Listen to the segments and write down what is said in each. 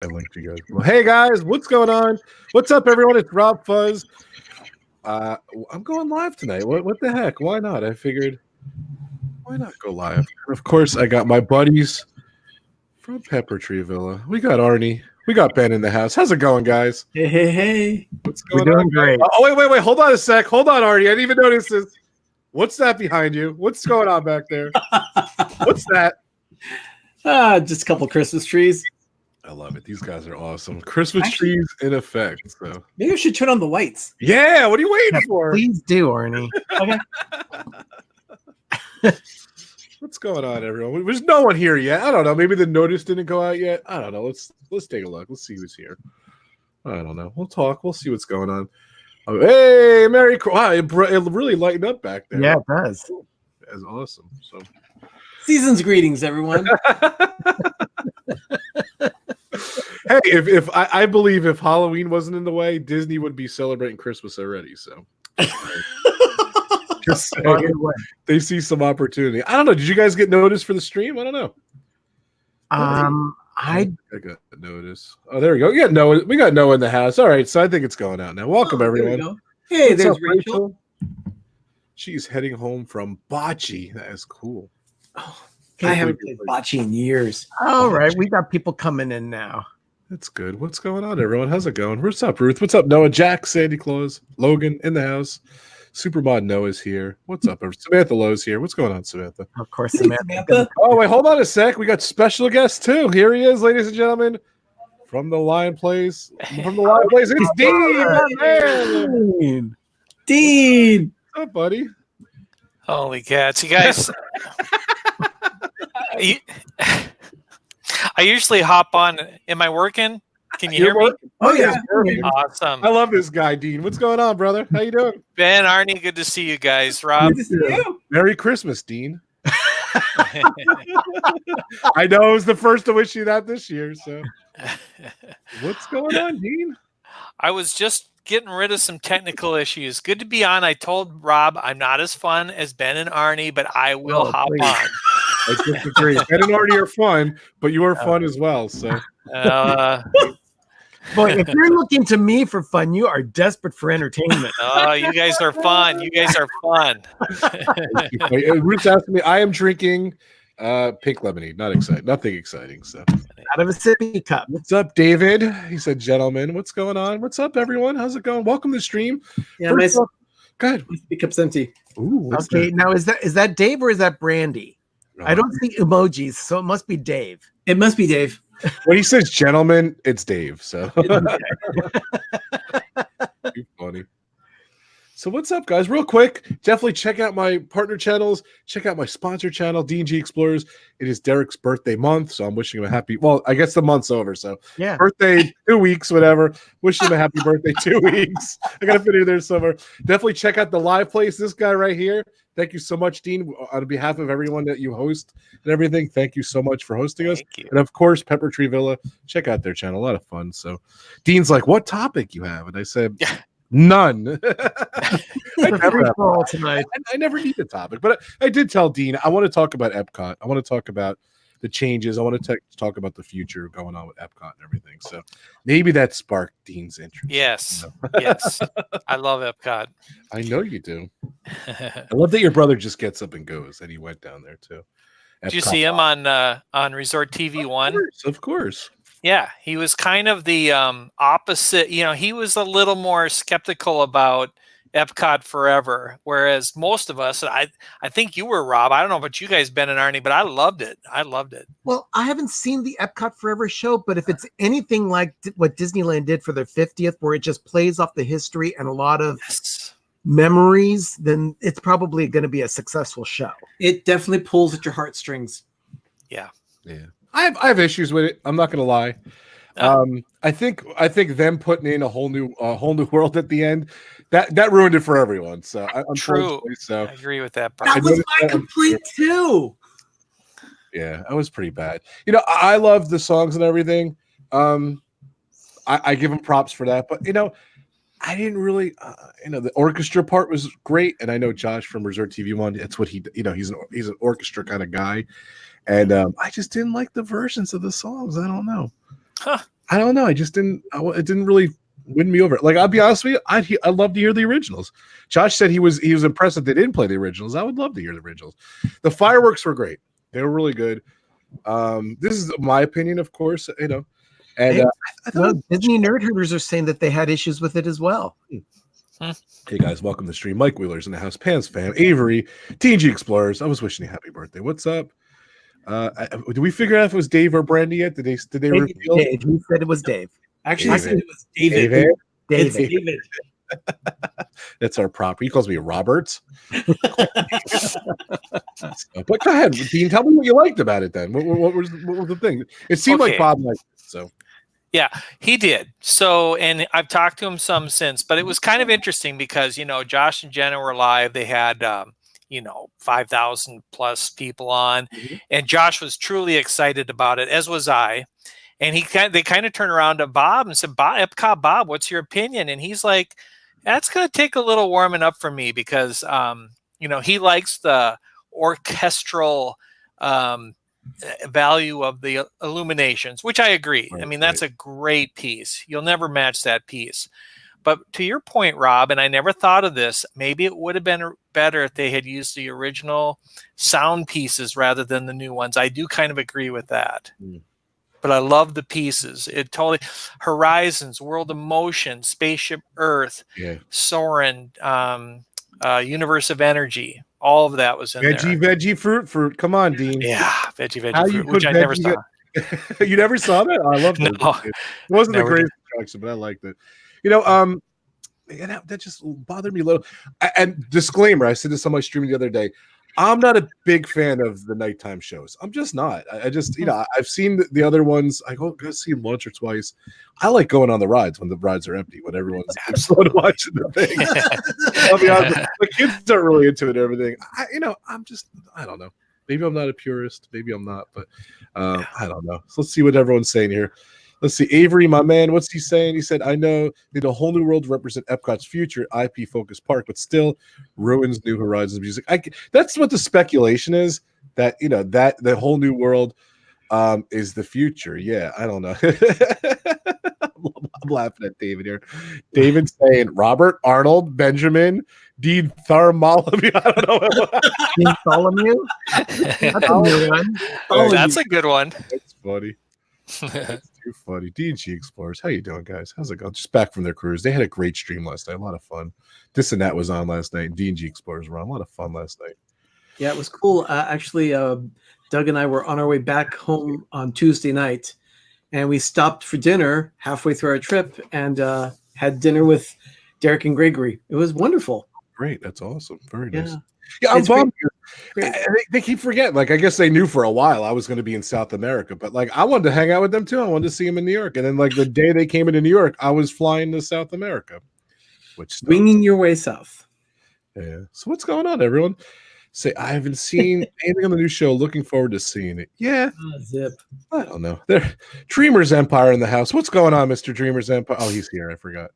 I linked you guys. Well, hey guys, what's going on? What's up, everyone? It's RobFuz. I'm going live tonight. What the heck? Why not? I figured, why not go live? And of course, I got my buddies from Pepper Tree Villa. We got Arnie. We got Ben in the house. How's it going, guys? Hey. What's going We're on? doing great. Oh, wait. Hold on a sec. Hold on, Arnie. I didn't even notice this. What's that behind you? What's going on back there? What's that? Just a couple Christmas trees. I love it. These guys are awesome. Christmas trees in effect. So Maybe I should turn on the lights. yeah, what are you waiting for? Please do, Arnie. Okay. What's going on, everyone? There's no one here yet. I don't know. Maybe the notice didn't go out yet. I don't know. Let's take a look. Let's see who's here. I don't know. We'll talk. We'll see what's going on. Oh, hey, Merry Christmas. Wow, it really lightened up back there. Yeah, it does. That's awesome. So Season's greetings, everyone. hey, if I believe if Halloween wasn't in the way, Disney would be celebrating Christmas already. So just saying, they see some opportunity. I don't know. Did you guys get notice for the stream? I don't know. I got notice. Oh, there we go. Yeah, Noah. We got Noah in the house. All right, so I think it's going out now. Welcome, everyone. Hey, What's there's up, Rachel. She's heading home from Bocce. That is cool. Oh, I haven't played bocce in years. All right, we got people coming in now. That's good. What's going on, everyone? How's it going? What's up, Ruth? What's up, Noah? Jack, Sandy Claus, Logan in the house. Supermod Noah's here. What's up? Samantha Lowe's here. What's going on, Samantha? Of course, Samantha. Oh, wait, hold on a sec. We got special guests too. Here he is, ladies and gentlemen, from the Lion Place. From the Lion Place, it's Dean. Dean. What's up, buddy? Holy cats, you guys. I usually hop on. Am I working? Can you hear me? Oh, yeah. Awesome. I love this guy, Dean. What's going on, brother? How you doing? Ben, Arnie, good to see you guys. Rob. Good to see you. Merry Christmas, Dean. I know I was the first to wish you that this year. So, what's going on, Dean? I was just getting rid of some technical issues. Good to be on. I told Rob I'm not as fun as Ben and Arnie, but I will hop on. I disagree. Ben and Arnie are fun, but you are fun as well. So, boy, if you're looking to me for fun, you are desperate for entertainment. Oh, you guys are fun. You guys are fun. Ruth's asking me. I am drinking pink lemonade. Nothing exciting. So, Out of a sippy cup. what's up, David? He said, "Gentlemen, what's going on? What's up, everyone? How's it going? Welcome to the stream." Yeah, my Go ahead. cup's empty. Ooh, what's Okay, that? now is that Dave or is that Brandy? I don't see emojis, so it must be Dave. It must be Dave. When he says "gentlemen," it's Dave. So, too funny. So what's up, guys? Real quick, definitely check out my partner channels. Check out my sponsor channel, D&G Explorers. It is Derek's birthday month, so I'm wishing him a happy. Well, I guess the month's over, so Yeah. birthday 2 weeks, whatever. Wishing him a happy birthday 2 weeks. I gotta fit in there somewhere. Definitely check out the live place. This guy right here. Thank you so much, Dean. On behalf of everyone that you host and everything, thank you so much for hosting us. Thank you. And of course, Pepper Tree Villa. Check out their channel. A lot of fun. So Dean's like, "What topic you have?" And I said, "None." I never have. Full tonight. I never need a topic, but I did tell Dean I want to talk about Epcot. I want to talk about the changes. I want to talk about the future going on with Epcot and everything. So maybe that sparked Dean's interest. Yes. Yes. I love Epcot. I know you do. I love that your brother just gets up and goes, and he went down there too. Did you see him on Resort TV One? Of course. Yeah, he was kind of the opposite. You know, he was a little more skeptical about Epcot Forever, whereas most of us, I think you were, Rob. I don't know about you guys, Ben and Arnie, but I loved it. I loved it. Well, I haven't seen the Epcot Forever show, but if it's anything like what Disneyland did for their 50th, where it just plays off the history and a lot of memories, then it's probably going to be a successful show. It definitely pulls at your heartstrings. Yeah. Yeah. I have issues with it. I'm not going to lie. I think them putting in a whole new world at the end that ruined it for everyone. So True. So I agree with that part. That was my complaint too. Yeah, that was pretty bad. You know, I love the songs and everything. I give them props for that, but you know, I didn't really, the orchestra part was great, and I know Josh from Resort TV One. That's what he's an orchestra kind of guy, and I just didn't like the versions of the songs. I don't know. Huh. I don't know. I just didn't. It didn't really win me over. Like I'll be honest with you, I'd love to hear the originals. Josh said he was impressed that they didn't play the originals. I would love to hear the originals. The fireworks were great. They were really good. This is my opinion, of course. You know, and I thought Disney nerd herders are saying that they had issues with it as well. Hey guys, welcome to the stream. Mike Wheeler's in the house. Pans fan, Avery, TNG Explorers. I was wishing you a happy birthday. What's up? Did we figure out if it was Dave or Brandy yet? Did they reveal? Dave. He said it was Dave. Actually, I David. said it was David. David? It's David. David. That's our prop. He calls me Roberts. But go ahead, Dean. Tell me what you liked about it. Then what was the thing? It seemed like Bob liked it. So Yeah, he did. So, and I've talked to him some since, but it was kind of interesting because, you know, Josh and Jenna were live. They had, 5,000 plus people on, and Josh was truly excited about it, as was I. And they kind of turned around to Bob and said, Epcot Bob, what's your opinion? And he's like, that's going to take a little warming up for me because, he likes the orchestral value of the illuminations, which I agree. Right, I mean, that's a great piece. You'll never match that piece. But to your point, Rob, and I never thought of this, maybe it would have been better if they had used the original sound pieces rather than the new ones. I do kind of agree with that. But I love the pieces. It totally Horizons, World of Motion, Spaceship Earth, Soarin', Universe of Energy. All of that was in there. Veggie, fruit. Come on, Dean. Yeah, veggie, fruit, which I never saw. You never saw that? I love that. No, it wasn't the never greatest attraction, but I liked it. You know, that just bothered me a little. And disclaimer, I said this on my stream the other day. I'm not a big fan of the nighttime shows. I'm just not. I just, I've seen the other ones. I go see them once or twice. I like going on the rides when the rides are empty, when everyone's watching the thing. I'll be honest, the kids aren't really into it and everything. I don't know. Maybe I'm not a purist. Maybe I'm not, but I don't know. So let's see what everyone's saying here. Let's see. Avery, my man, what's he saying? He said, I know need a whole new world to represent Epcot's future IP-focused park, but still ruins New Horizons music. That's what the speculation is, that, that the whole new world is the future. Yeah, I don't know. I'm laughing at David here. David saying, Robert, Arnold, Benjamin, Dean Tharmalaby. I don't know. Dean Bartholomew? That's a new one. Oh, that's a good one. That's funny. That's too funny. DG Explorers, how you doing, guys? How's it going? Just back from their cruise. They had a great stream last night. A lot of fun. This and That was on last night. DG Explorers were on. A lot of fun last night. Yeah, it was cool. Actually, Doug and I were on our way back home on Tuesday night, and we stopped for dinner halfway through our trip and had dinner with Derick and Greggory. It was wonderful. Great. That's awesome. Very nice. Yeah, I'm bummed. They keep forgetting. Like, I guess they knew for a while I was going to be in South America, but like I wanted to hang out with them too. I wanted to see them in New York, and then like the day they came into New York, I was flying to South America. Which winging your way south. Yeah. So what's going on, everyone? Say I haven't seen anything on the new show. Looking forward to seeing it. Yeah. Zip. I don't know. There, Dreamer's Empire in the house. What's going on, Mr. Dreamer's Empire? Oh, he's here. I forgot.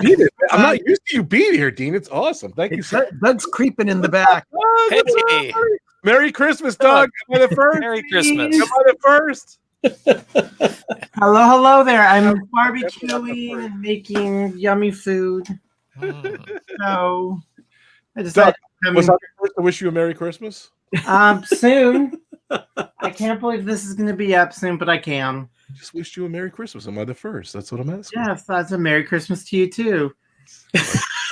Dean, I'm not used to you being here, Dean. It's awesome. Thank you, sir. Doug's creeping in the back. Hey. Merry Christmas, Doug. Am I the first? Merry Christmas. Am I the first? Hello there. I'm barbecuing and making yummy food. So I decided was I the first to wish you a Merry Christmas? Soon. I can't believe this is going to be up soon, but I can. Just wished you a Merry Christmas. Am I the first? That's what I'm asking. Yes, that's a Merry Christmas to you too.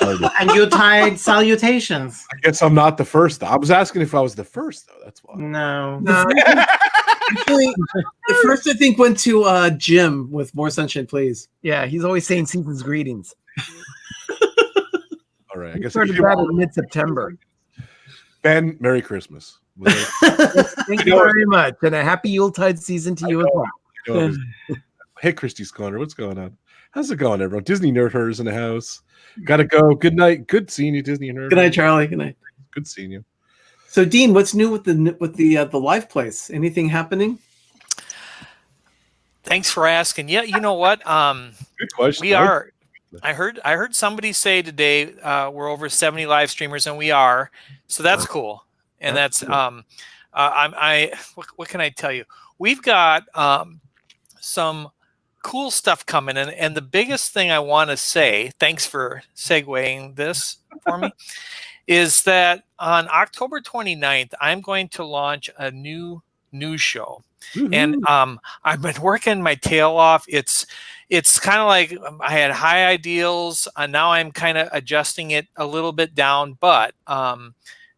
And Yuletide salutations. I guess I'm not the first. I was asking if I was the first, though. That's why. No. Actually, the first I think went to Jim with More Sunshine, Please. Yeah, he's always saying season's greetings. All right, I guess started that in mid-September. Ben, Merry Christmas. Thank you very much, and a happy Yuletide season to you as well. Hey, Christy's Corner, what's going on? How's it going, everyone? Disney Nerd Herders in the house. Gotta go. Good night. Good seeing you, Disney Nerd. Good night, Charlie. Good night. Good seeing you. So, Dean, what's new with the live place? Anything happening? Thanks for asking. Yeah, you know what? Good question. We are. I heard somebody say today we're over 70 live streamers, and we are. So that's cool. And that's cool. What can I tell you? We've got some cool stuff coming. And the biggest thing I want to say, thanks for segueing this for me, is that on October 29th, I'm going to launch a new news show. And I've been working my tail off. It's kind of like I had high ideals, and now I'm kind of adjusting it a little bit down, but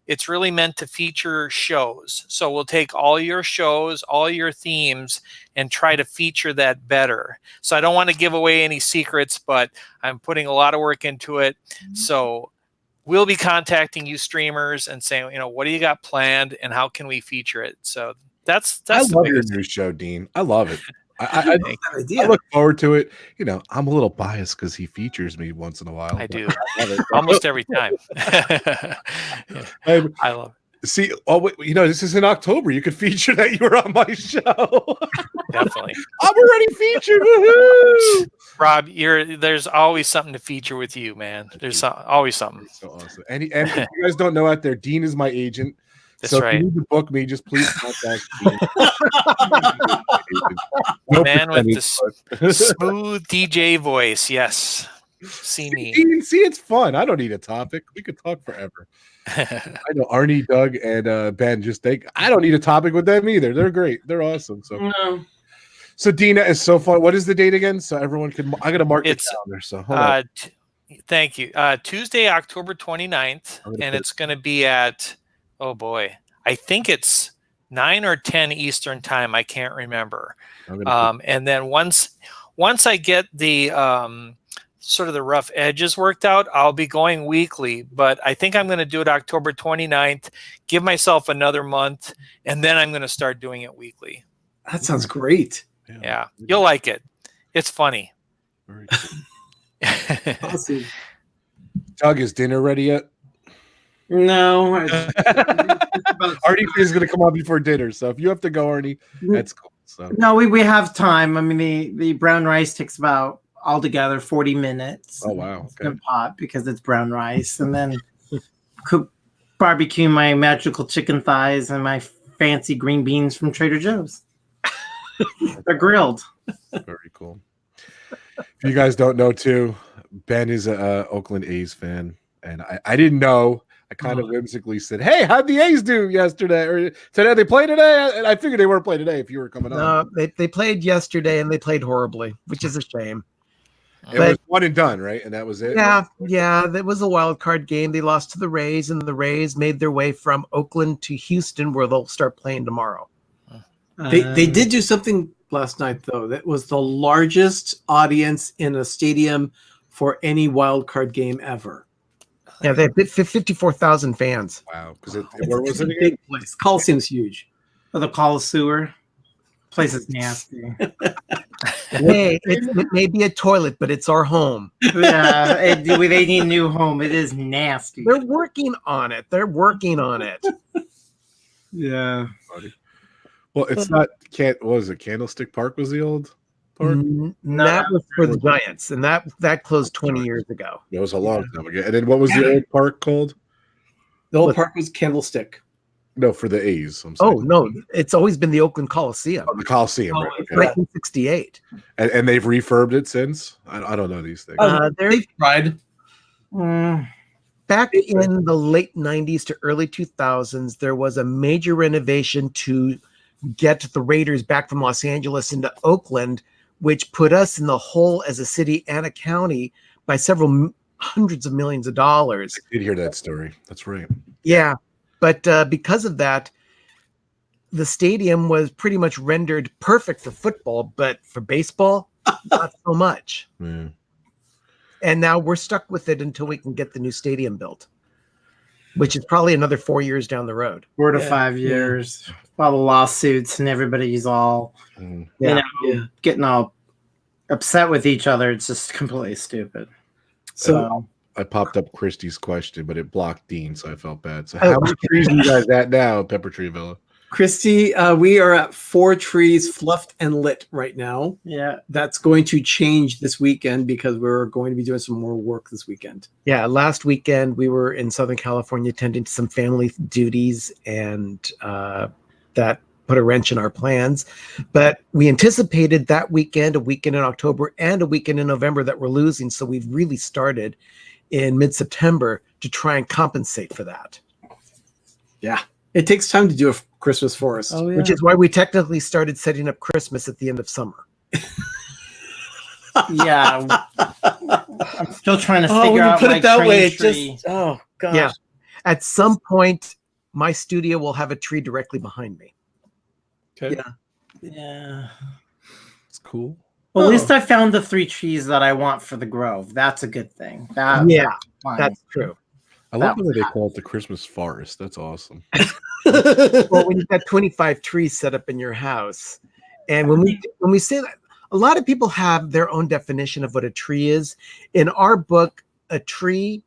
it's really meant to feature shows. So we'll take all your shows, all your themes, and try to feature that better. So I don't want to give away any secrets, but I'm putting a lot of work into it. So we'll be contacting you streamers and saying, what do you got planned and how can we feature it? So that's I the love your biggest new show, Dean. I love it. I idea. look forward to it. I'm a little biased because he features me once in a while. I do. I love it. Almost every time. I love it. See, this is in October. You could feature that you were on my show. Definitely. I'm already featured. Woohoo! Rob, there's always something to feature with you, man. There's always something. So awesome. And if you guys don't know out there, Dean is my agent. That's so right. If you need to book me, just please contact Dean. Man with the smooth DJ voice. Yes. See me. Dean, see, it's fun. I don't need a topic. We could talk forever. I know Arnie, Doug, and Ben I don't need a topic with them either. They're great. They're awesome. So Dina is so fun. What is the date again? So everyone can. I got to mark the calendar. So hold on. Thank you. Tuesday, October 29th, and it's going to be at. Oh boy, I think it's 9 or 10 Eastern time. I can't remember. And then once I get the sort of the rough edges worked out, I'll be going weekly. But I think I'm going to do it October 29th. Give myself another month, and then I'm going to start doing it weekly. That sounds great. Yeah, you'll like it. It's funny. Very cool. Awesome. Doug, is dinner ready yet? No. Arnie is going to come on before dinner, so if you have to go, Arnie, that's cool. So No, we have time. I mean, the brown rice takes about altogether 40 minutes. Oh wow! In a pot because it's brown rice, and then barbecue my magical chicken thighs and my fancy green beans from Trader Joe's. They're grilled. Very cool. If you guys don't know, too, Ben is a Oakland A's fan, and I didn't know. I kind of whimsically said, "Hey, how'd the A's do yesterday or today? They played today." And I figured they weren't playing today if you were coming on. No, they played yesterday and they played horribly, which is a shame. It was one and done, right? And that was it. Yeah, that was a wild card game. They lost to the Rays, and the Rays made their way from Oakland to Houston, where they'll start playing tomorrow. They did do something last night, though. That was the largest audience in a stadium for any wild card game ever. Yeah, they had 54,000 fans. Wow. Where was it again? Big place. Coliseum's huge. For the Coliseum. Place is nasty. Hey, it may be a toilet, but it's our home. Yeah, they need a new home. It is nasty. They're working on it. Yeah. Well, it's not. What was it? Candlestick Park was the old park. That was for the Giants, and that closed 20 years ago. It was a long time ago. And then what was the old park called? The old park was Candlestick. No, for the A's. Oh no, it's always been the Oakland Coliseum. Oh, the Coliseum, right? Okay. 1968. And they've refurbed it since. I don't know these things. They've tried. Back in the late 90s to early 2000s, there was a major renovation to get the Raiders back from Los Angeles into Oakland, which put us in the hole as a city and a county by several hundreds of millions of dollars. I did hear that story. That's right. Yeah. But because of that, the stadium was pretty much rendered perfect for football, but for baseball, not so much. Yeah. And now we're stuck with it until we can get the new stadium built, which is probably another 4 years down the road. 4 to 5 years. All the lawsuits and everybody's all, getting all upset with each other. It's just completely stupid. So I popped up Christie's question, but it blocked Dean, so I felt bad. So how many trees are you guys at now, Pepper Tree Villa? Christy, we are at 4 trees fluffed and lit right now. Yeah. That's going to change this weekend because we're going to be doing some more work this weekend. Yeah, last weekend we were in Southern California attending to some family duties, and that put a wrench in our plans. But we anticipated that weekend, a weekend in October, and a weekend in November that we're losing. So we've really started in mid-September to try and compensate for that. Yeah. It takes time to do a Christmas forest. Oh, yeah. Which is why we technically started setting up Christmas at the end of summer. Yeah. I'm still trying to Oh, figure when you out put my it that way, train it tree. just, oh, gosh. Yeah. At some point, my studio will have a tree directly behind me. Okay. Yeah. Yeah. It's cool. Well, Oh. at least I found the 3 trees that I want for the grove. That's a good thing. Yeah, Fine. that's true. I love the way they call it the Christmas forest. That's awesome. Well, when you've got 25 trees set up in your house, and when we say that, a lot of people have their own definition of what a tree is. In our book, a tree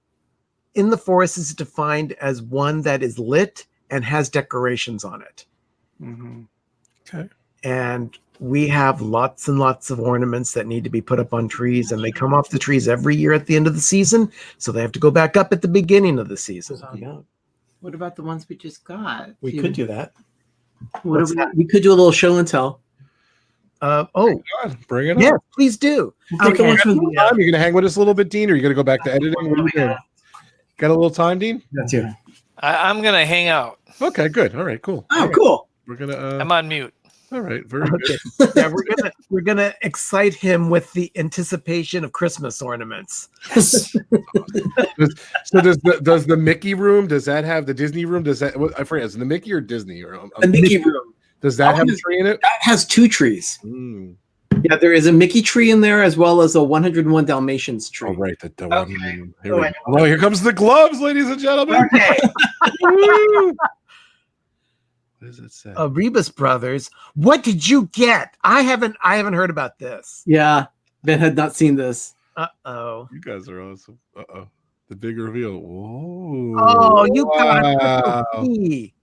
in the forest is defined as one that is lit and has decorations on it. Mhm. Okay. And we have lots and lots of ornaments that need to be put up on trees, and they come off the trees every year at the end of the season, so they have to go back up at the beginning of the season. Yeah. What about the ones we just got? We could do that. What's that? We could do a little show and tell. Oh, God, bring it yeah, up. please do. Take the ones from the, Time? You're gonna hang with us a little bit, Dean, or you gonna go back to editing? What are you doing? Got a little time, Dean? that too. I'm going to hang out. Okay, good. All right, cool. Oh, cool. We're gonna. I'm on mute. All right, very good. Okay. Yeah, we're gonna excite him with the anticipation of Christmas ornaments. So does the Mickey room? Does that have the Disney room? Does that? I forget. Is it the Mickey or Disney or The Mickey room. Does that have a tree in it? That has 2 trees. Mm. Yeah, there is a Mickey tree in there as well as a 101 Dalmatians tree. Oh, right. The one. Here, Oh, we I go. Oh, here comes the gloves, ladies and gentlemen. Okay. Woo! What does it say? Rebus Brothers, what did you get? I haven't heard about this. Yeah, Ben had not seen this. Uh-oh. You guys are awesome. Uh-oh. The big reveal. Whoa. Oh, you got Wow. a key.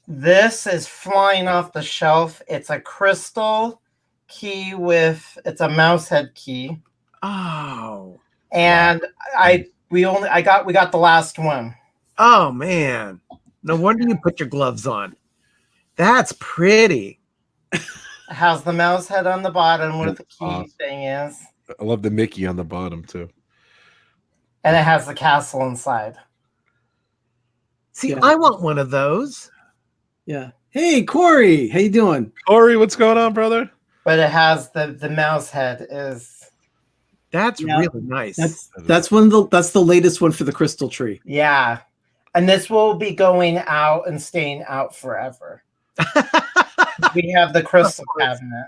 This is flying off the shelf. It's a crystal key it's a mouse head key. Oh. And we got the last one. Oh man. No wonder you put your gloves on. That's pretty. It has the mouse head on the bottom where the key Awesome. thing is. I love the Mickey on the bottom too. And it has the castle inside. See, Yeah. I want one of those. Yeah. Hey, Corey, how you doing? Corey, what's going on, brother? But it has the mouse head is That's Yeah. really nice. That's the latest one for the crystal tree. yeah. And this will be going out and staying out forever. We have the crystal cabinet.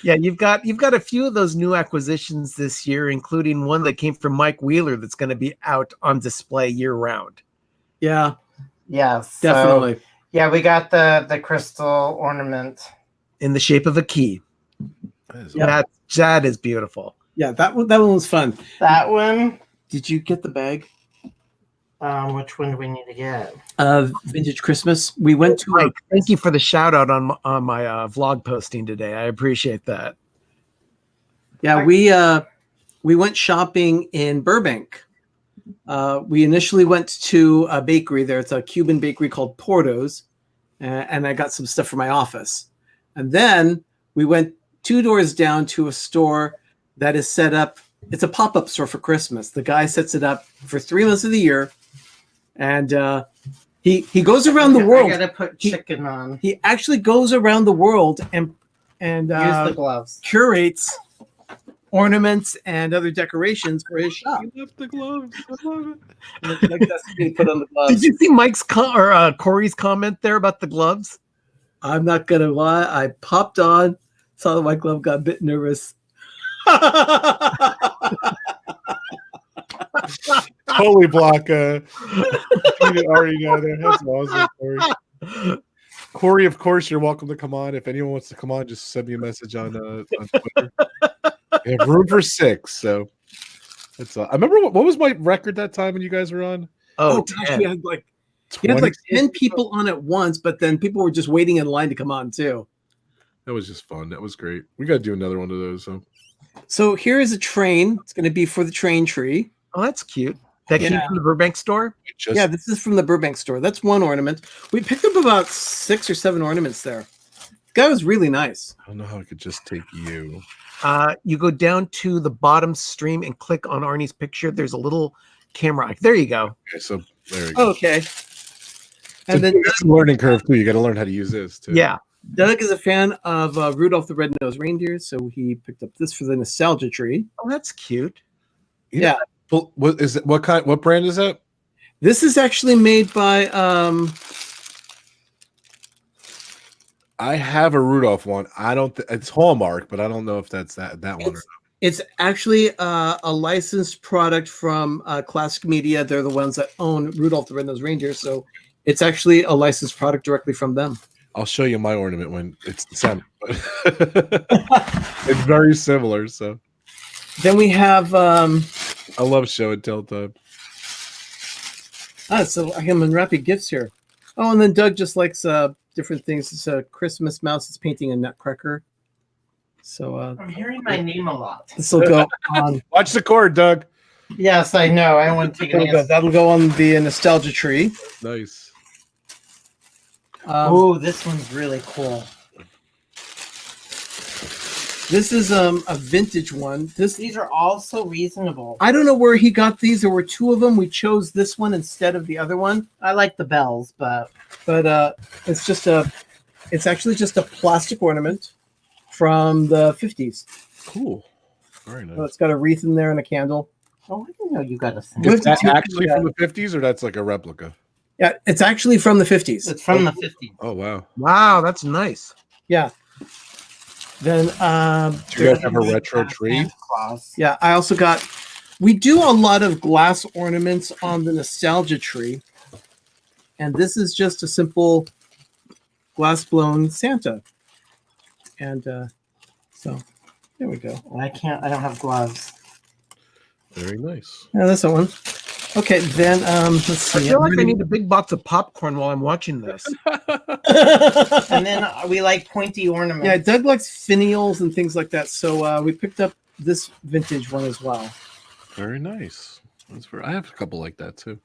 Yeah, you've got a few of those new acquisitions this year, including one that came from Mike Wheeler that's going to be out on display year round. Yeah, Yes. so, definitely. yeah, we got the crystal ornament. In the shape of a key. That is beautiful. Yeah, that one was fun. That one. Did you get the bag? Which one do we need to get? Vintage Christmas. We went to Mike, thank you for the shout out on my vlog posting today. I appreciate that. Yeah, we went shopping in Burbank. We initially went to a bakery there. It's a Cuban bakery called Porto's, and I got some stuff for my office. And then we went 2 doors down to a store that is set up. It's a pop-up store for Christmas. The guy sets it up for 3 months of the year, and he goes around the world. I gotta put chicken on. He actually goes around the world and Use the gloves. curates ornaments and other decorations for his shop. You left the gloves. I love it. Like that's being put on the gloves. Did you see Mike's Corey's comment there about the gloves? I'm not gonna lie. I popped on, saw that my glove, got a bit nervous. Holy block. You already know that. That's awesome, Corey. Corey, of course, you're welcome to come on. If anyone wants to come on, just send me a message on Twitter. We have room for 6, so it's. I remember what was my record that time when you guys were on? Oh gosh, 10. we had like 10 people on at once, but then people were just waiting in line to come on too. That was just fun. That was great. We got to do another one of those. So here is a train. It's going to be for the train tree. Oh, that's cute. That came from the Burbank store? Yeah, this is from the Burbank store. That's one ornament. We picked up about 6 or 7 ornaments there. guy was really nice. I don't know how I could just take you. You go down to the bottom stream and click on Arnie's picture. There's a little camera. There you go. Okay, so there we go. Okay. And then it's a learning curve too. You got to learn how to use this too. Yeah. Doug is a fan of Rudolph the Red-Nosed Reindeer, so he picked up this for the nostalgia tree. Oh, that's cute. Yeah. What is it? What brand is that? This is actually made by I have a Rudolph one. I don't. It's Hallmark, but I don't know if that's that one. It's actually a licensed product from Classic Media. They're the ones that own Rudolph the Red-Nosed Reindeer, so it's actually a licensed product directly from them. I'll show you my ornament when it's December. It's very similar. So then we have. I love show and tell time. So I am unwrapping gifts here. Oh, and then Doug just likes different things. It's a Christmas mouse. It's painting a nutcracker. So I'm hearing my name a lot. This will go on. Watch the cord, Doug. Yes, I know. I don't want to take it. That'll go on the nostalgia tree. Nice. Oh, this one's really cool. This is a vintage one. These are all so reasonable. I don't know where he got these. There were two of them. We chose this one instead of the other one. I like the bells, but it's actually just a plastic ornament from the 50s. Cool. Very nice. So it's got a wreath in there and a candle. Oh, I didn't know you got a thing. Is that actually from the 50s or that's like a replica? Yeah, it's actually from the 50s. It's from the 50s. Oh, wow. Wow, that's nice. Yeah. Then do you guys have a retro tree? Yeah, I also got. We do a lot of glass ornaments on the nostalgia tree, and this is just a simple glass blown Santa. And so there we go. I don't have gloves. Very nice. Yeah, that's that one. Okay, then let's see. I feel like I need a big box of popcorn while I'm watching this. And then we like pointy ornaments. Yeah, Doug likes finials and things like that. So we picked up this vintage one as well. Very nice. I have a couple like that too.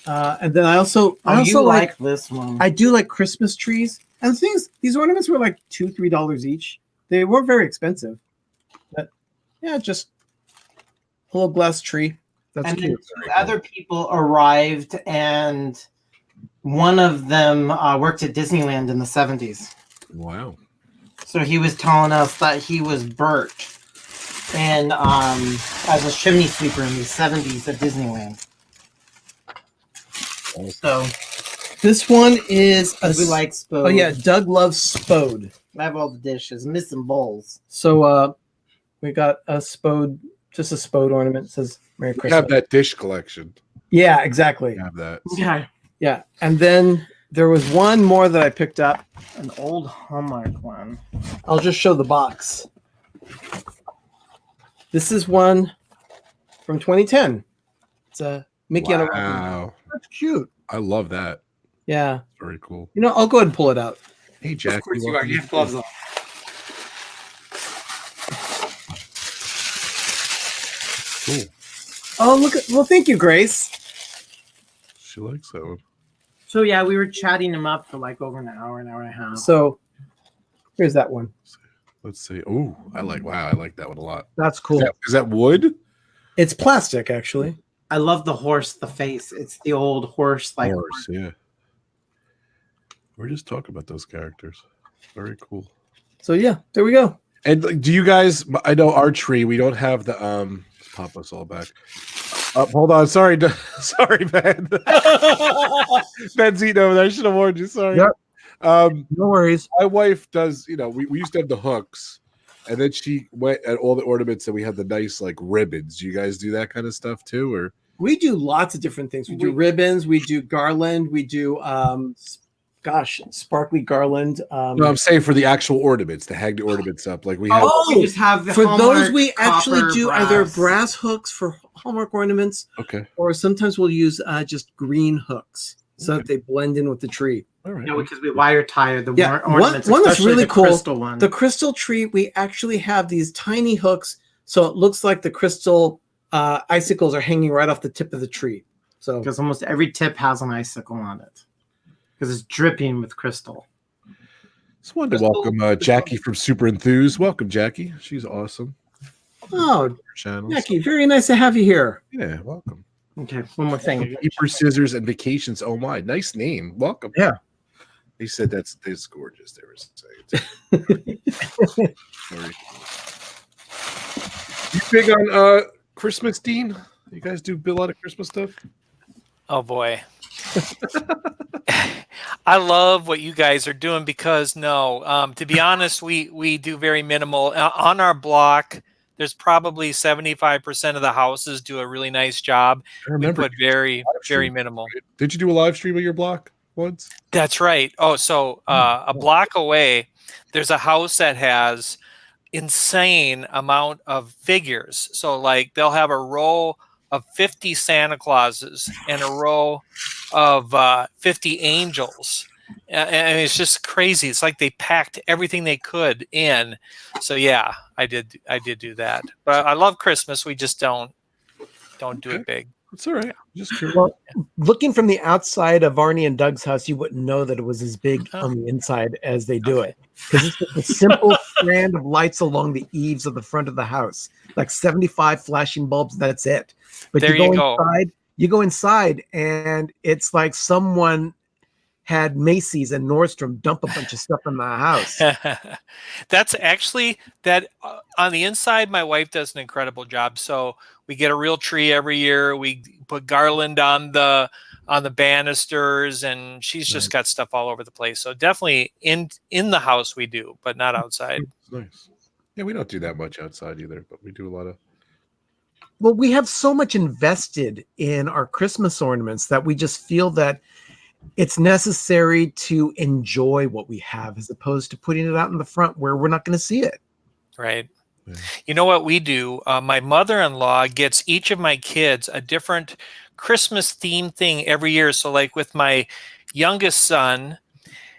And then I also like this one. I do like Christmas trees. And these ornaments were like $2-3 each. They weren't very expensive. But yeah, just a little glass tree. That's and cute. Then two other people arrived, and one of them worked at Disneyland in the 70s. Wow. So he was telling us that he was Bert and as a chimney sweeper in the 70s at Disneyland. So this one is we like Spode. Oh yeah, Doug loves Spode. I have all the dishes, missing bowls. So we got a Spode, just a Spode ornament. It says Merry Christmas. We have that dish collection. Yeah, exactly. We have that. Yeah. Yeah. And then there was one more that I picked up. An old Hallmark one. I'll just show the box. This is one from 2010. It's a Mickey on a Rocket. Wow. That's cute. I love that. Yeah. Very cool. You know, I'll go ahead and pull it out. Hey, Jack. Of course you are. You have gloves on. Cool. Oh, look at, well, thank you, Grace. She likes that one. So yeah, we were chatting him up for like over an hour and a half. So here's that one. Let's see. Oh, I like that one a lot. That's cool. Is that wood? It's plastic, actually. I love the horse, the face. It's the old horse, like Horse, yeah. We're just talking about those characters. Very cool. So yeah, there we go. And like, do you guys? I know our tree. We don't have the Let's pop us all back. Hold on. Sorry, sorry, Ben. Ben's eating over there. I should have warned you. Sorry. Yep. No worries. My wife does. You know, we used to have the hooks, and then she went at all the ornaments, and we had the nice like ribbons. Do you guys do that kind of stuff too, or? We do lots of different things. We do ribbons. We do garland. We do sparkly garland. No, I'm saying for the actual ornaments, to hang the ornaments up, like we have. we just have the for Hallmark, those we actually copper, do brass. either brass hooks for Hallmark ornaments, Okay. or sometimes we'll use just green hooks so that they blend in with the tree. All right. Yeah, because we wire tie the ornaments. One that's especially really the cool. Crystal one. The crystal tree, we actually have these tiny hooks, so it looks like the crystal icicles are hanging right off the tip of the tree. So because almost every tip has an icicle on it because it's dripping with crystal. Just wanted to welcome Jackie from Super Enthused. Welcome, Jackie. She's awesome. Oh, Channels. Jackie, very nice to have you here. Yeah, welcome. Okay, one more thing. Paper, Scissors, and Vacations. Oh my, nice name. Welcome. Yeah. They said that's gorgeous. They were saying. Very cool. You big on Christmas, Dean? You guys do a lot of Christmas stuff? Oh boy. I love what you guys are doing because to be honest, we do very minimal on our block. There's probably 75% of the houses do a really nice job. I remember we put very minimal. Did you do a live stream of your block once? That's right. Oh, so a block away, there's a house that has insane amount of figures. So like they'll have a row of 50 Santa Clauses and a row of 50 angels. And it's just crazy. It's like they packed everything they could in. So yeah, I did do that. But I love Christmas. We just don't do it big. It's all right. I'm just curious. Well, looking from the outside of Arnie and Doug's house, you wouldn't know that it was as big on the inside as they do it. Because it's just a simple strand of lights along the eaves of the front of the house, like 75 flashing bulbs. That's it. But There you go. You go inside, and it's like someone had Macy's and Nordstrom dump a bunch of stuff in the house. That's actually that on the inside. My wife does an incredible job. So we get a real tree every year. We put garland on the banisters, and she's just got stuff all over the place. So definitely in the house we do, but not outside. Nice. Yeah, we don't do that much outside either, but we do a lot of. Well, we have so much invested in our Christmas ornaments that we just feel that it's necessary to enjoy what we have as opposed to putting it out in the front where we're not going to see it. Right. Yeah. You know what we do? My mother-in-law gets each of my kids a different Christmas theme thing every year. So like with my youngest son,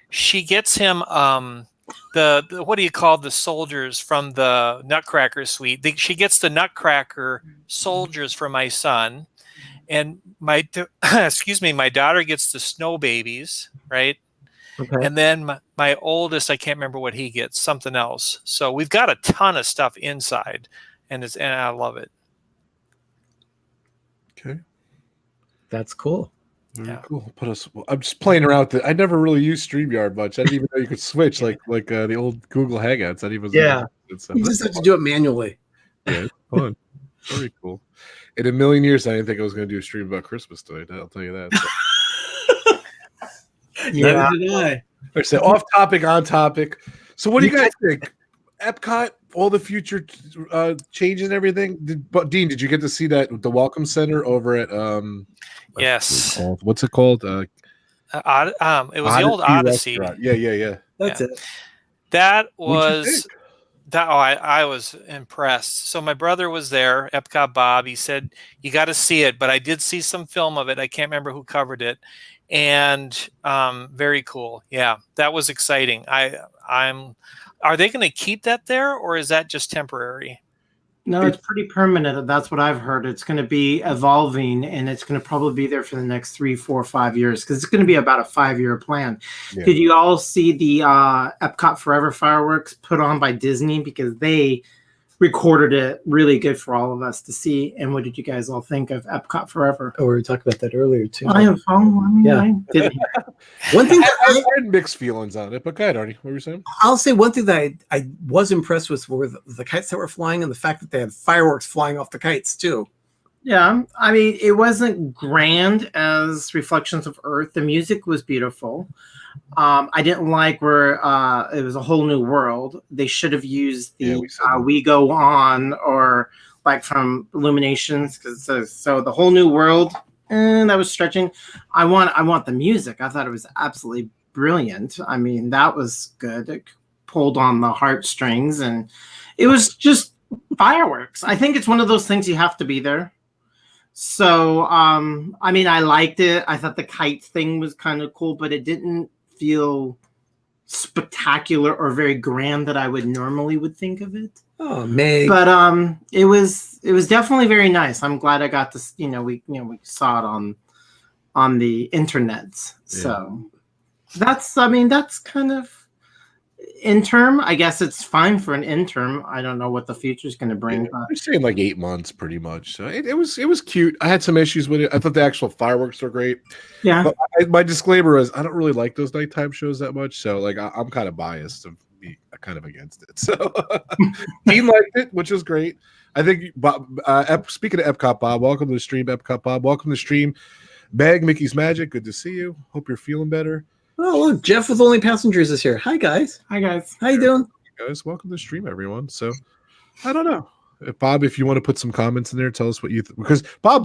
she gets him the what do you call the soldiers from the Nutcracker suite? She gets the Nutcracker soldiers for my son. And my daughter gets the snow babies, right? Okay. And then my oldest, I can't remember what he gets, something else. So we've got a ton of stuff inside, and I love it. Okay. That's cool. Very cool. I'm just playing around with it. I never really used StreamYard much. I didn't even know you could switch like the old Google Hangouts. I didn't even You just have to do it manually. Yeah, it's fun. Very cool. In a million years, I didn't think I was going to do a stream about Christmas tonight. I'll tell you that. Yeah. Neither did I. Or say off topic, on topic. So, what do you guys think? Epcot, all the future changes and everything. Dean, did you get to see the Welcome Center over at Yes. What's it called? It was the old Odyssey. Yeah. That's it. That was. I was impressed. So my brother was there, Epcot Bob. He said, you got to see it, but I did see some film of it. I can't remember who covered it. And very cool. Yeah, that was exciting. Are they going to keep that there, or is that just temporary? No, it's pretty permanent. That's what I've heard. It's going to be evolving, and it's going to probably be there for the next 3, 4, 5 years because it's going to be about a 5-year plan. Yeah. Did you all see the Epcot Forever fireworks put on by Disney? Because they recorded it really good for all of us to see. And what did you guys all think of Epcot Forever? Oh, we were talking about that earlier too. I have fun. Yeah. I didn't. One thing I had mixed feelings on it, but go ahead, Arnie. What were you saying? I'll say one thing that I was impressed with were the kites that were flying and the fact that they had fireworks flying off the kites too. Yeah, I mean, it wasn't grand as Reflections of Earth. The music was beautiful. I didn't like where it was a whole new world. They should have used the We Go On or like from Illuminations because so the whole new world. And that was stretching. I want the music. I thought it was absolutely brilliant. I mean, that was good. It pulled on the heartstrings, and it was just fireworks. I think it's one of those things you have to be there. So, I mean, I liked it. I thought the kite thing was kind of cool, but it didn't feel spectacular or very grand that I normally would think of it. Oh, Meg. But it was definitely very nice. I'm glad I got this. We saw it on the internet. So that's kind of interim. I guess it's fine for an interim. I don't know what the future's going to bring. Yeah, But they're saying like 8 months, pretty much. So it was cute. I had some issues with it. I thought the actual fireworks were great. yeah, But my disclaimer is I don't really like those nighttime shows that much. So like I'm kind of biased to be kind of against it. So Dean liked it, which was great. I think Bob. Speaking of Epcot, Bob, welcome to the stream. Epcot, Bob, welcome to the stream. Meg, Mickey's Magic, good to see you. Hope you're feeling better. Oh, look, Jeff with Only Passengers is here. Hi, guys. hi guys. How you doing? Guys, welcome to the stream, everyone. So I don't know. Bob, if you want to put some comments in there, tell us what you because Bob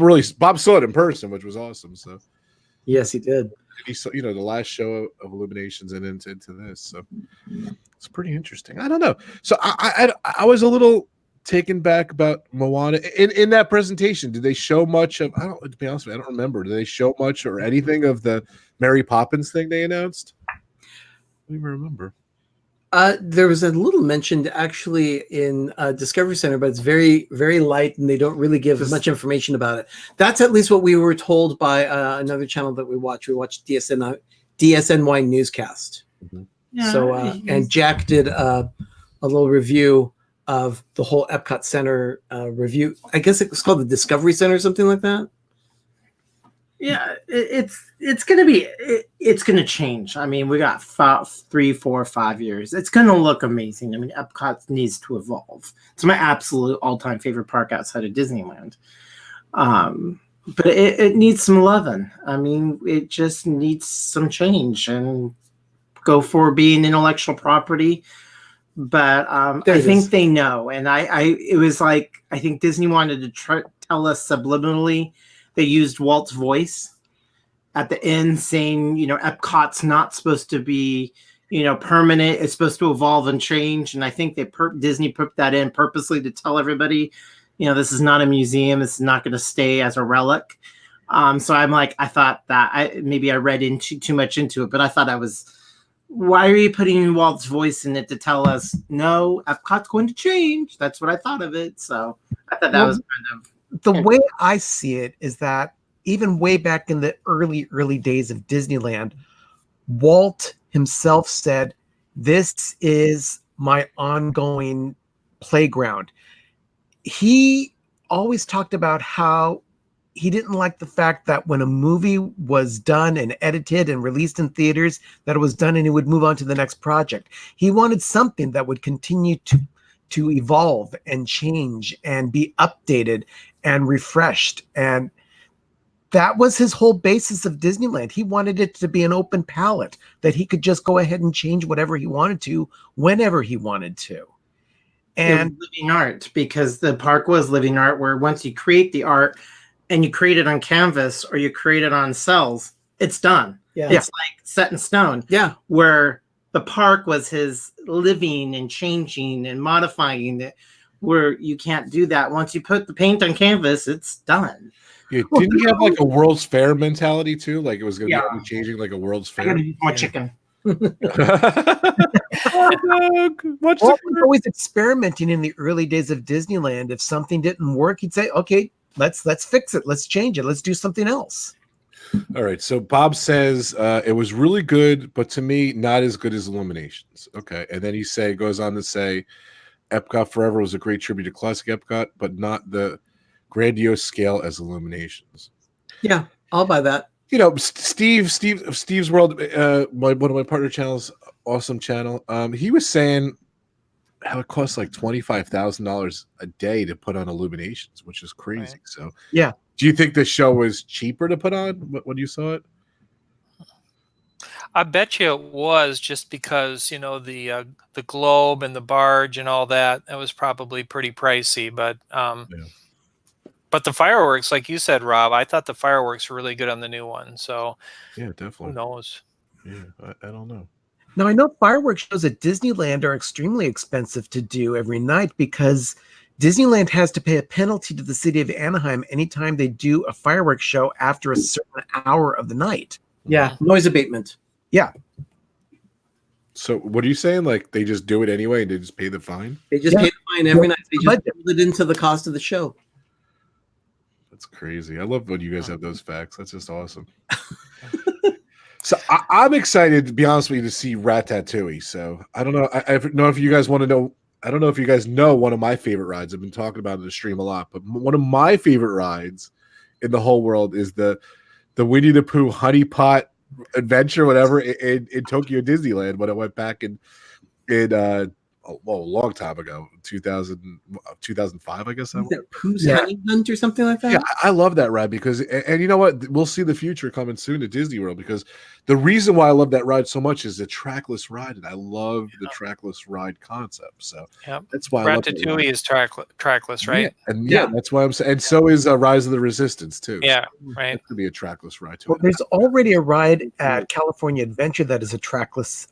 saw it in person, which was awesome. So Yes, he did. he saw, the last show of Illuminations and into this. So it's pretty interesting. I don't know. So I was a little taken back about Moana in that presentation. Did they show much of? To be honest with you, I don't remember. Did they show much or anything of the Mary Poppins thing they announced? I don't even remember. There was a little mentioned actually in Discovery Center, but it's very, very light, and they don't really give much information about it. That's at least what we were told by another channel that we watch. We watched DSNY Newscast. Mm-hmm. Yeah, So, and Jack did a little review of the whole Epcot Center review. I guess it was called the Discovery Center or something like that. yeah, it's gonna change. I mean, we got 3, 4, 5 years. It's gonna look amazing. I mean, Epcot needs to evolve. It's my absolute all-time favorite park outside of Disneyland. But it needs some loving. I mean, it just needs some change and go for being intellectual property. But I think they know, and it was like I think Disney wanted to tell us subliminally. They used Walt's voice at the end saying, Epcot's not supposed to be, permanent. It's supposed to evolve and change. And I think Disney put that in purposely to tell everybody, this is not a museum. This is not going to stay as a relic. So I'm like, I thought that maybe I read too much into it, but I thought why are you putting Walt's voice in it to tell us, no, Epcot's going to change? That's what I thought of it. So I thought that was kind of... The way I see it is that even way back in the early days of Disneyland, Walt himself said, "This is my ongoing playground." He always talked about how he didn't like the fact that when a movie was done and edited and released in theaters, that it was done and he would move on to the next project. He wanted something that would continue to evolve and change and be updated and refreshed. And that was his whole basis of Disneyland. He wanted it to be an open palette, that he could just go ahead and change whatever he wanted to, whenever he wanted to. And living art, because the park was living art, where once you create the art and you create it on canvas or you create it on cells, it's done. Yeah. It's like set in stone. Yeah. Where the park was his living and changing and modifying it, where you can't do that. Once you put the paint on canvas, it's done. Yeah, didn't he have like a World's Fair mentality too? Like it was going to be changing like a World's I Fair. gotta eat more chicken. Walt was always experimenting in the early days of Disneyland. If something didn't work, he'd say, "Okay, let's fix it. Let's change it. Let's do something else." All right. So Bob says it was really good, but to me, not as good as Illuminations. Okay, and then he goes on to say, Epcot Forever was a great tribute to classic Epcot, but not the grandiose scale as Illuminations. Yeah, I'll buy that. Steve's World, one of my partner channels, awesome channel. He was saying how it costs like $25,000 a day to put on Illuminations, which is crazy. Right. So yeah. Do you think the show was cheaper to put on when you saw it? I bet you it was, just because the globe and the barge and all that. That was probably pretty pricey, but but the fireworks, like you said, Rob, I thought the fireworks were really good on the new one. So yeah, definitely. Who knows? Yeah, I don't know. Now I know fireworks shows at Disneyland are extremely expensive to do every night because Disneyland has to pay a penalty to the city of Anaheim anytime they do a fireworks show after a certain hour of the night. Yeah, noise abatement. Yeah. So what are you saying? Like they just do it anyway and they just pay the fine? They just pay the fine every night. They just Budget. build it into the cost of the show. That's crazy. I love when you guys have those facts. That's just awesome. So I'm excited, to be honest with you, to see Ratatouille. So I don't know. I don't know if you guys want to know. I don't know if you guys know one of my favorite rides. I've been talking about it in the stream a lot, but one of my favorite rides in the whole world is the Winnie the Pooh Honey Pot Adventure, whatever, in Tokyo Disneyland when I went back in a long time ago, 2005, I guess. Is that Pooh's Honey Hunt or something like that? Yeah, I love that ride because, and you know what? We'll see the future coming soon to Disney World, because the reason why I love that ride so much is the trackless ride, and I love the trackless ride concept. So that's why Ratatouille is trackless, right? Yeah, that's why I'm saying. And so is Rise of the Resistance too. Yeah, so right. It could be a trackless ride too. Well, there's already a ride at California Adventure that is a trackless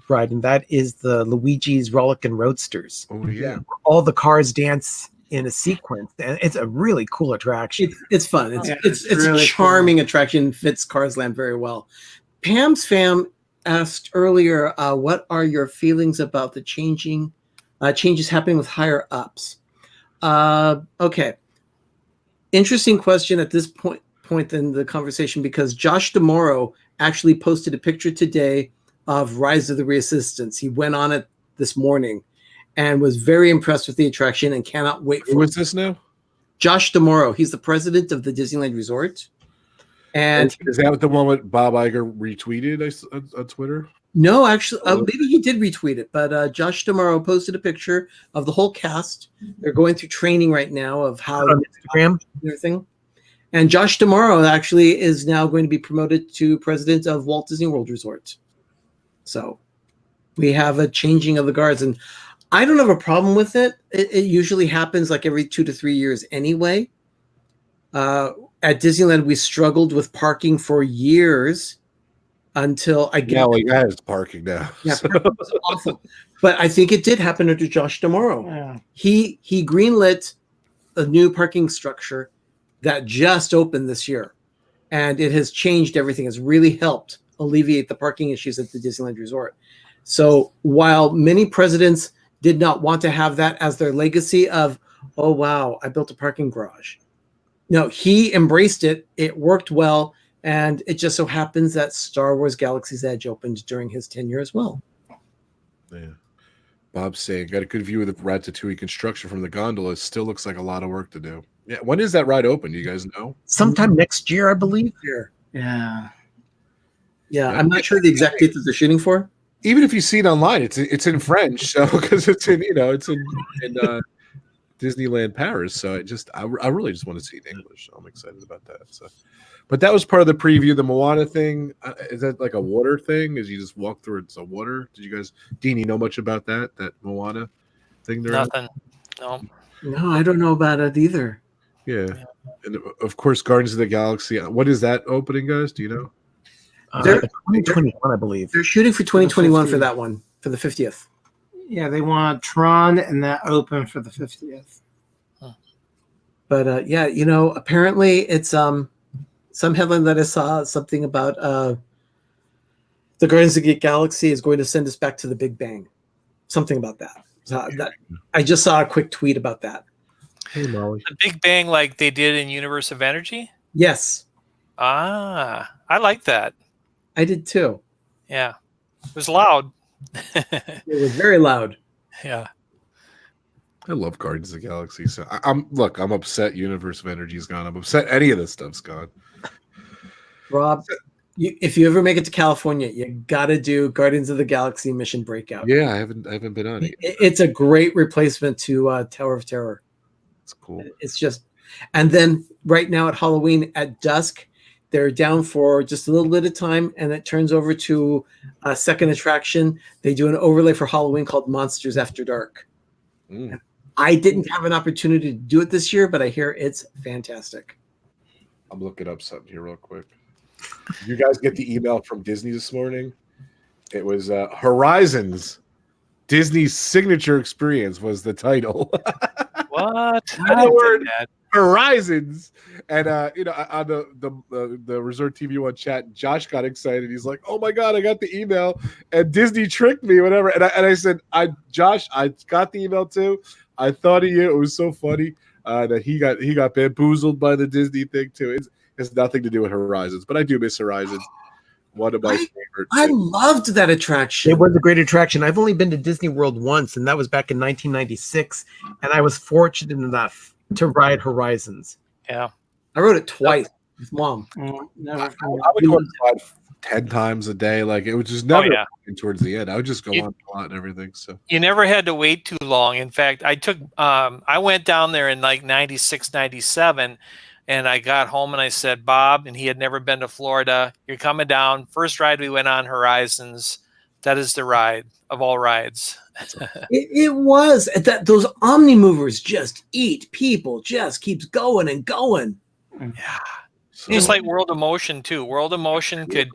ride, and that is the Luigi's Rollickin' Roadsters. Oh yeah, all the cars dance in a sequence, and it's a really cool attraction. It's fun. It's really a charming attraction. Fits Cars Land very well. Pam's fam asked earlier, what are your feelings about the changes happening with higher ups? Okay, interesting question at this point in the conversation, because Josh DeMoro actually posted a picture today of Rise of the Resistance. He went on it this morning and was very impressed with the attraction and cannot wait for it. Who is this now? Josh DeMoro. He's the president of the Disneyland Resort. And is that the one with Bob Iger retweeted on Twitter? No, actually, maybe he did retweet it, but Josh DeMoro posted a picture of the whole cast. They're going through training right now of how on Instagram and everything. And Josh DeMoro actually is now going to be promoted to president of Walt Disney World Resort. So we have a changing of the guards, and I don't have a problem with it. It usually happens like every 2 to 3 years anyway. At Disneyland, we struggled with parking for years until I get. Now he has parking now. Yeah, parking was awful. But I think it did happen under Josh DeMoro. Yeah. He greenlit a new parking structure that just opened this year, and it has changed everything. It's really helped alleviate the parking issues at the Disneyland Resort. So while many presidents did not want to have that as their legacy of, oh, wow, I built a parking garage. No, he embraced it. It worked well. And it just so happens that Star Wars Galaxy's Edge opened during his tenure as well. Yeah. Bob's saying, got a good view of the Ratatouille construction from the gondola. It still looks like a lot of work to do. Yeah. When is that ride open? Do you guys know? Sometime next year, I believe. Yeah. Yeah. I'm not sure the exact date that they're shooting for. Even if you see it online, it's in French, so because it's in Disneyland Paris. So I really just want to see it in English. So I'm excited about that. So, but that was part of the preview. The Moana thing, is that like a water thing? As you just walk through, it's a water. Did you guys, Dean, you know much about that Moana thing? Nothing. No, I don't know about it either. Yeah, and of course, Guardians of the Galaxy. What is that opening, guys? Do you know? 2021, I believe. They're shooting for 2021 for that one, for the 50th. Yeah, they want Tron and that open for the 50th. But yeah, apparently it's some headline that I saw something about the Guardians of the Galaxy is going to send us back to the Big Bang. Something about that. So I just saw a quick tweet about that. Hey, Molly. The Big Bang, like they did in Universe of Energy? Yes. I like that. I did too. Yeah. It was loud. It was very loud. Yeah. I love Guardians of the Galaxy. So I'm upset Universe of Energy is gone. I'm upset any of this stuff's gone. Rob, if you ever make it to California, you gotta do Guardians of the Galaxy Mission Breakout. Yeah, I haven't been on it. It's a great replacement to Tower of Terror. It's cool. It's just, and then right now at Halloween at dusk, they're down for just a little bit of time, and it turns over to a second attraction. They do an overlay for Halloween called Monsters After Dark. I didn't have an opportunity to do it this year, but I hear it's fantastic. I'm looking up something here real quick. You guys get the email from Disney this morning? It was Horizons. Disney's signature experience was the title. What? The word Horizons. And on the Resort TV One chat, Josh got excited. He's like, "Oh my god, I got the email, and Disney tricked me, whatever." And I said, Josh, I got the email too. I thought of you. It was so funny that he got bamboozled by the Disney thing too. It has nothing to do with Horizons, but I do miss Horizons. One of my favorite. I loved that attraction. It was a great attraction. I've only been to Disney World once, and that was back in 1996. And I was fortunate enough to ride Horizons. Yeah. I rode it twice with Mom. I would go on the ride 10 times a day. Like it was just never towards the end. I would just go on a lot and everything. So you never had to wait too long. In fact, I went down there in like 96, 97, and I got home and I said, Bob, and he had never been to Florida, you're coming down. First ride we went on, Horizons. That is the ride of all rides. It was. Those Omni movers just eat people, just keeps going and going. Yeah. Just like World of Motion, too. World of Motion could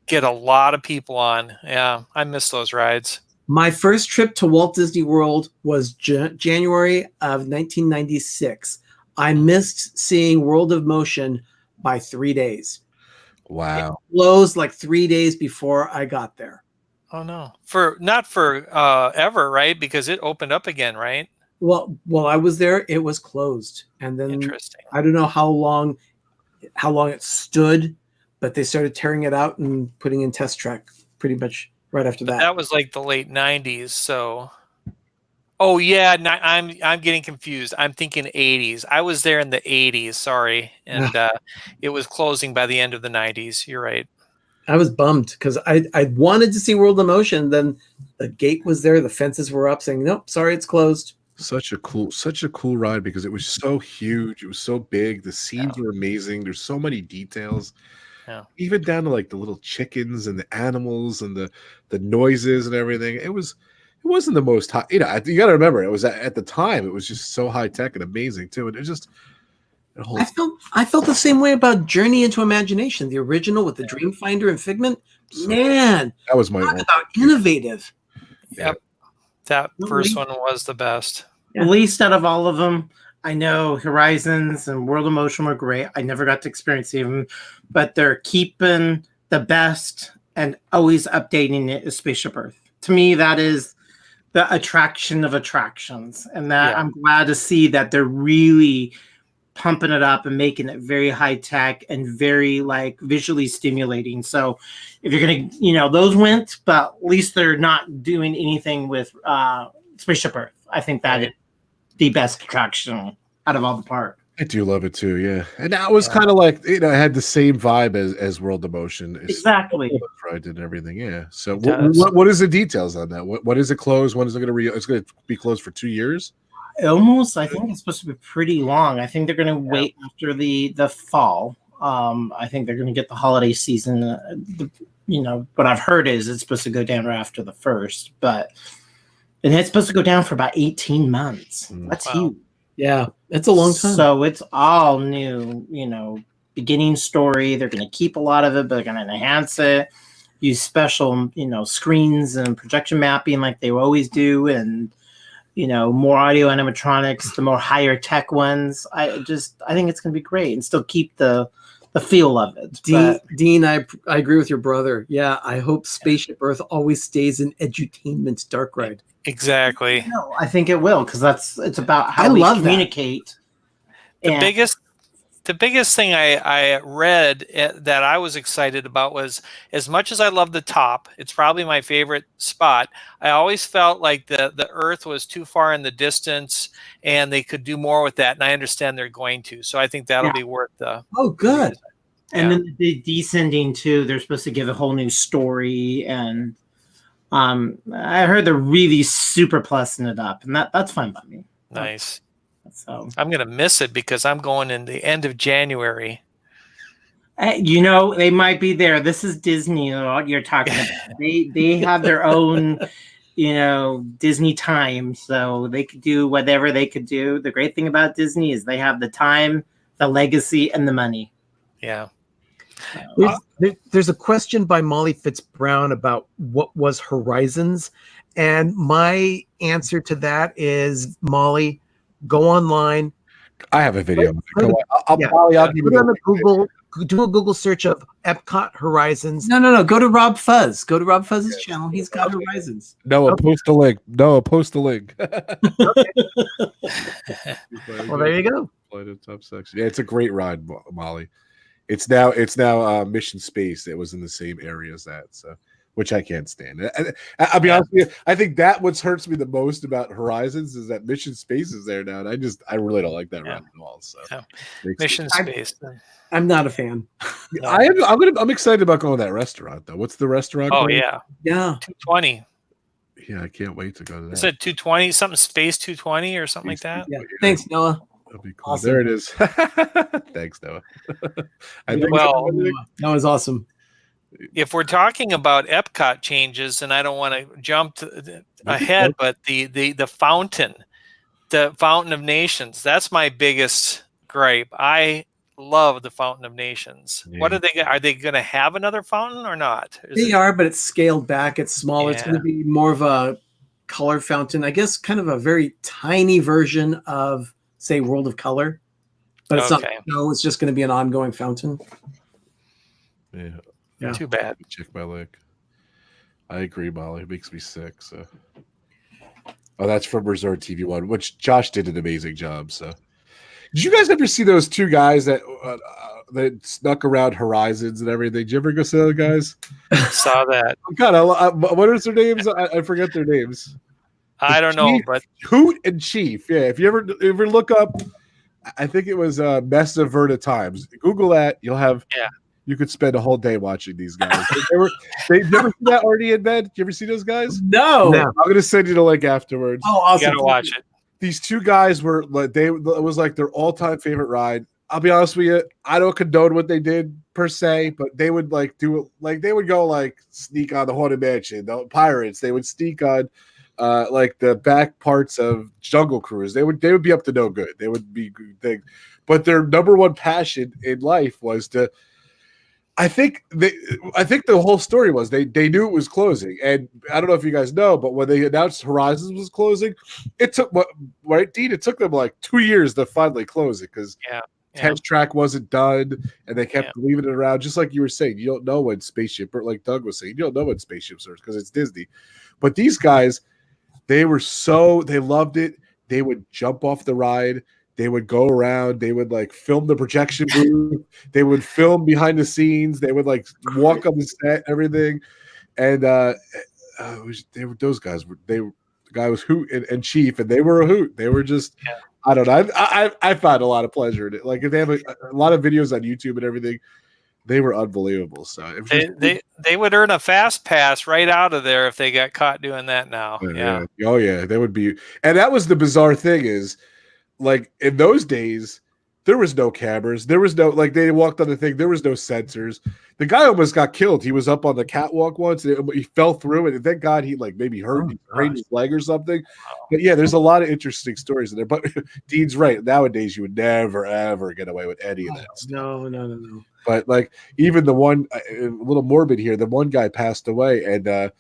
get a lot of people on. Yeah, I miss those rides. My first trip to Walt Disney World was January of 1996. I missed seeing World of Motion by 3 days. Wow. It closed like 3 days before I got there. Oh, no. Not for ever, right? Because it opened up again, right? Well, while I was there, it was closed. And then Interesting. I don't know how long it stood, but they started tearing it out and putting in test track pretty much right after that. That was like the late 90s, so oh yeah, I'm getting confused. I'm thinking 80s. I was there in the 80s, sorry. And it was closing by the end of the 90s. You're right. I was bummed because I wanted to see World of Motion. Then the gate was there, the fences were up saying, nope, sorry, it's closed. Such a cool ride because it was so huge. It was so big. The scenes were amazing. There's so many details. Yeah. Even down to like the little chickens and the animals and the noises and everything. It wasn't the most high, you got to remember, it was at the time, it was just so high tech and amazing too. And it just I felt the same way about Journey into Imagination, the original with the Dreamfinder and Figment. Man, that was my talk about innovative. Yep. That first one was the best. At least out of all of them, I know Horizons and World of Motion were great. I never got to experience them, but they're keeping the best and always updating it is Spaceship Earth. To me, that is the attraction of attractions. And that I'm glad to see that they're really pumping it up and making it very high tech and very like visually stimulating. So if you're going to, those went, but at least they're not doing anything with Spaceship Earth. I think that is the best attraction out of all the park. I do love it too, yeah. And that was kind of like, it had the same vibe as World of Motion. Exactly. I did everything, yeah. So what is the details on that? What is it closed? When is it going to it's going to be closed for 2 years? Almost. I think it's supposed to be pretty long. I think they're going to wait after the fall. I think they're going to get the holiday season. What I've heard is it's supposed to go down right after the first, and it's supposed to go down for about 18 months. That's huge. Yeah, it's a long time. So it's all new, beginning story. They're going to keep a lot of it, but they're going to enhance it, use special, screens and projection mapping like they always do, and more audio animatronics, the more higher tech ones. I think it's going to be great and still keep the feel of it. Dean, I agree with your brother. Yeah, I hope Spaceship Earth always stays an edutainment dark ride. Exactly. No, I think it will because it's about how we communicate. The biggest thing I read that I was excited about was, as much as I love the top, it's probably my favorite spot. I always felt like the Earth was too far in the distance, and they could do more with that. And I understand they're going to, so I think that'll be worth the. Oh, good. And then the descending too. They're supposed to give a whole new story, and I heard they're really super plussing it up, and that's fine by me. Nice. So I'm gonna miss it because I'm going in the end of January. They might be there. This is Disney. You're talking about. They have their own, Disney time, so they could do whatever they could do. The great thing about Disney is they have the time, the legacy, and the money. Yeah. There's a question by Molly Fitzbrown about what was Horizons, and my answer to that is, Molly, go online. I have a video. I'll give you on the Google. Do a Google search of Epcot Horizons. No. Go to RobFuz. Go to RobFuz's channel. He's got Horizons. Noah, post a link. Noah, post a link. Well, there you go. Top section. Yeah, it's a great ride, Molly. It's now Mission Space. It was in the same area as that, so which I can't stand. I'll be honest with you. I think that what hurts me the most about Horizons is that Mission Space is there now, and I really don't like that ride at all. So Mission Space. I'm not a fan. No. I'm excited about going to that restaurant though. What's the restaurant? Oh called? Yeah. 220. Yeah, I can't wait to go to that. Is it 220? Something Space 220 or something like that? Yeah. Thanks, Noah. That'd be cool. Awesome. There it is. Thanks, Noah. That was awesome. If we're talking about Epcot changes, and I don't want to jump ahead, but the fountain of nations, that's my biggest gripe. I love the Fountain of Nations. Yeah. What are they going to have another fountain or not? They are, but it's scaled back. It's smaller. It's Yeah. going to be more of a color fountain. I guess kind of a very tiny version of, say, World of Color. But it's Okay. not. No, it's just going to be an ongoing fountain. Yeah. Too bad. Check my link. I agree, Molly. It makes me sick. So, that's from Resort TV One, which Josh did an amazing job. So, did you guys ever see those two guys that snuck around Horizons and everything? Did you ever go see those guys? Saw that. God, what are their names? I forget their names. I don't know, but Hoot and Chief. Yeah, if you ever look up, I think it was Mesa Verta Times. Google that. You'll have. Yeah. You could spend a whole day watching these guys. They never see that already in bed. Did you ever see those guys? No. I'm gonna send you the link afterwards. Oh, you awesome. gotta watch it. These two guys were like it was like their all-time favorite ride. I'll be honest with you, I don't condone what they did per se, but they would like do it like they would go like sneak on the Haunted Mansion, the Pirates. They would sneak on like the back parts of Jungle Cruise. They would be up to no good. They would be things, but their number one passion in life was to. I think the whole story was they knew it was closing, and I don't know if you guys know, but when they announced Horizons was closing, it took Dean? It took them like 2 years to finally close it because test track wasn't done, and they kept leaving it around. Just like you were saying, you don't know when spaceship, or like Doug was saying, you don't know when spaceships are because it's Disney. But these guys, they loved it. They would jump off the ride. They would go around. They would like film the projection booth. They would film behind the scenes. They would like walk on the set, everything. And those guys were. The guy was Hoot and Chief, and they were a hoot. They were just. I don't know. I found a lot of pleasure in it. Like if they have a lot of videos on YouTube and everything, they were unbelievable. So they would earn a fast pass right out of there if they got caught doing that now. Yeah. Oh yeah, they would be. And that was the bizarre thing is. Like in those days, there was no cameras. There was no they walked on the thing. There was no sensors. The guy almost got killed. He was up on the catwalk once. And he fell through it, and thank God he maybe hurt his leg or something. But yeah, there's a lot of interesting stories in there. But Dean's right. Nowadays, you would never ever get away with any of that. No. But like even the one a little morbid here. The one guy passed away, and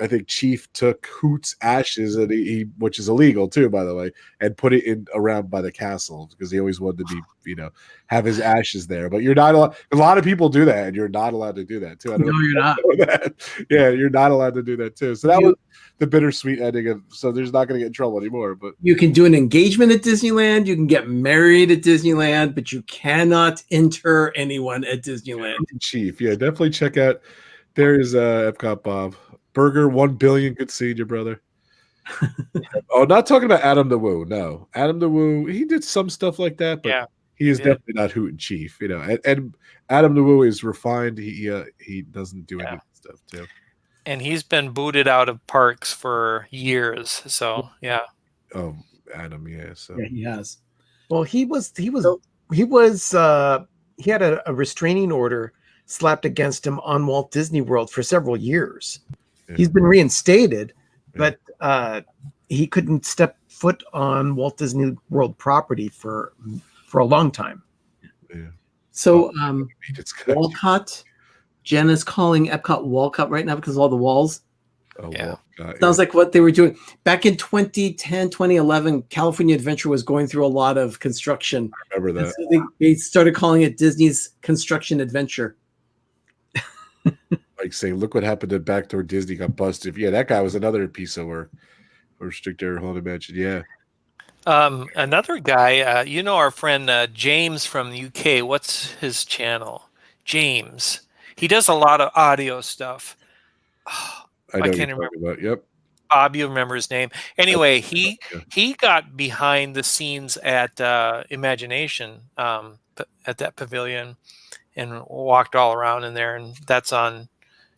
I think Chief took Hoot's ashes, and he which is illegal too, by the way, and put it in around by the castle because he always wanted to be, have his ashes there. But you're not allowed. A lot of people do that, and you're not allowed to do that too. You're not. Yeah, you're not allowed to do that too. So that was the bittersweet ending of. So there's not going to get in trouble anymore. But you can do an engagement at Disneyland. You can get married at Disneyland, but you cannot enter anyone at Disneyland. Chief, yeah, definitely check out. There is Epcot Bob. Burger 1 billion. Good seeing you, brother. Oh, not talking about Adam the Woo. No, Adam the Woo. He did some stuff like that, but he is definitely not Hoot and Chief. And Adam the Woo is refined. He doesn't do any stuff too. And he's been booted out of parks for years. So yeah. Oh, Adam, yeah. So yeah, he has. Well, he had a restraining order slapped against him on Walt Disney World for several years. He's been reinstated, but he couldn't step foot on Walt Disney World property for a long time. Yeah. So Walcott, Jen is calling Epcot Walcott right now because of all the walls. Oh, yeah. Sounds like what they were doing back in 2010, 2011. California Adventure was going through a lot of construction. I remember that. So they started calling it Disney's Construction Adventure. Like saying, look what happened to Backdoor Disney got busted. Yeah, that guy was another piece of work. Or Strict Air Haunted Mansion. Yeah. Another guy, our friend James from the UK. What's his channel? James. He does a lot of audio stuff. I know I what can't you're remember. talking about. Yep. Bob, you remember his name. Anyway, Yeah. he got behind the scenes at Imagination at that pavilion and walked all around in there, and that's on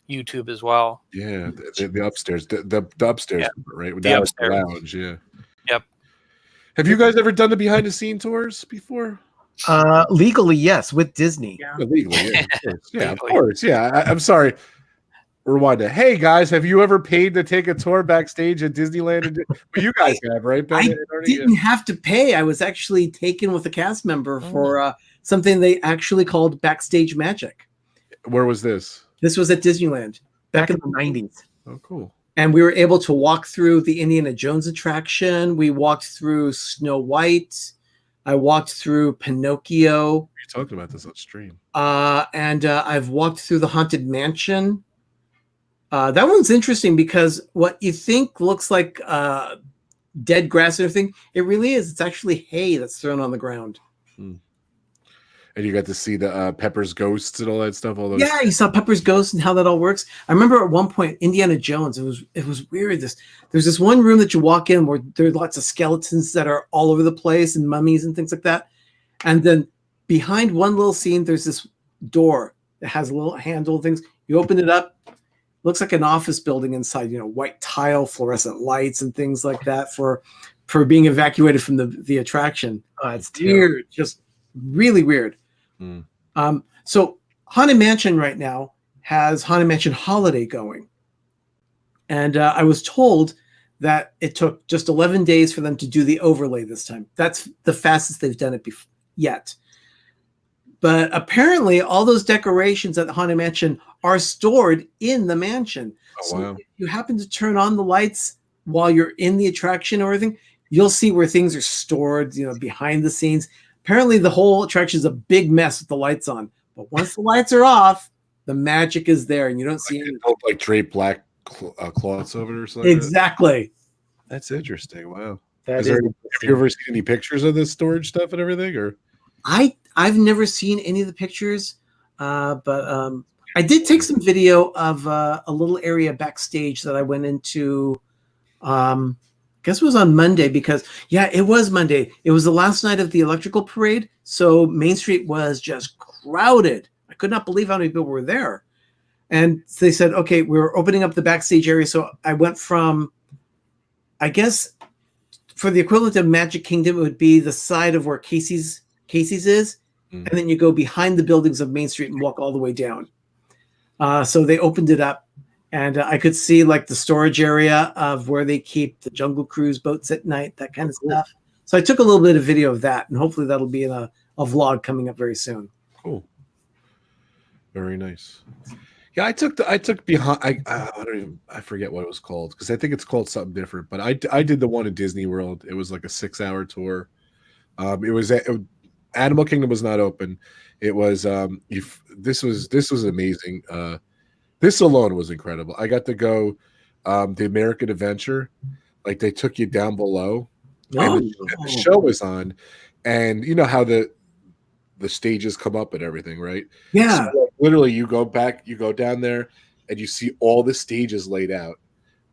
YouTube as well. Yeah, the upstairs, the upstairs, Yeah, right? the Down at the upstairs. lounge. Yeah. Yep. Have you guys ever done the behind the scene tours before? Legally, yes, with Disney. Yeah. Yeah, legally, yeah, of course. Yeah, of Legally. course. Yeah, I'm sorry. Rewind it. Hey guys, have you ever paid to take a tour backstage at Disneyland? Well, you guys have, right? Ben I and Ernie? didn't have to pay. I was actually taken with a cast member Oh. for something they actually called Backstage Magic. Where was this? This was at Disneyland Back in the 90s. Oh, cool. and we were able to walk through the Indiana Jones attraction. We walked through Snow White. I walked through Pinocchio. You talked about this on stream. And I've walked through the Haunted Mansion. That one's interesting because what you think looks like dead grass and everything, it really is. It's actually hay that's thrown on the ground. And you got to see the Pepper's ghosts and all that stuff. All those. Yeah, you saw Pepper's Ghost and how that all works. I remember at one point, Indiana Jones. It was weird. There's this one room that you walk in where there are lots of skeletons that are all over the place and mummies and things like that. And then behind one little scene, there's this door that has a little handle and things. You open it up, looks like an office building inside. You know, white tile, fluorescent lights, and things like that for being evacuated from the attraction. It's Weird, just really weird. So Haunted Mansion right now has Haunted Mansion Holiday going. And I was told that it took just 11 days for them to do the overlay this time. That's the fastest they've done it yet. But apparently all those decorations at the Haunted Mansion are stored in the mansion. Oh, so wow. if you happen to turn on the lights while you're in the attraction or anything, you'll see where things are stored, you know, behind the scenes. Apparently the whole attraction is a big mess with the lights on. But once the lights are off, the magic is there and you don't see anything. Don't like drape black cloths over it or something. Exactly. That's interesting. Wow. That Have you ever seen any pictures of this storage stuff and everything? Or I've never seen any of the pictures, but I did take some video of a little area backstage that I went into. I guess it was on Monday because, yeah, it was Monday. It was the last night of the electrical parade. So Main Street was just crowded. I could not believe how many people were there. And they said, okay, we're opening up the backstage area. So I went from, I guess, for the equivalent of Magic Kingdom, it would be the side of where Casey's is. And then you go behind the buildings of Main Street and walk all the way down. So they opened it up. And I could see like the storage area of where they keep the Jungle Cruise boats at night, that kind of stuff. So I took a little bit of video of that, and hopefully that'll be in a vlog coming up very soon. cool. Very nice. Yeah, I took behind. I forget what it was called because I think it's called something different. But I did the one in Disney World. It was like a 6-hour tour. Animal Kingdom was not open. It was this was amazing. This alone was incredible. I got to go the American Adventure. Like they took you down below. And the show was on, and you know how the stages come up and everything, right? Yeah. So, like, literally, you go down there, and you see all the stages laid out,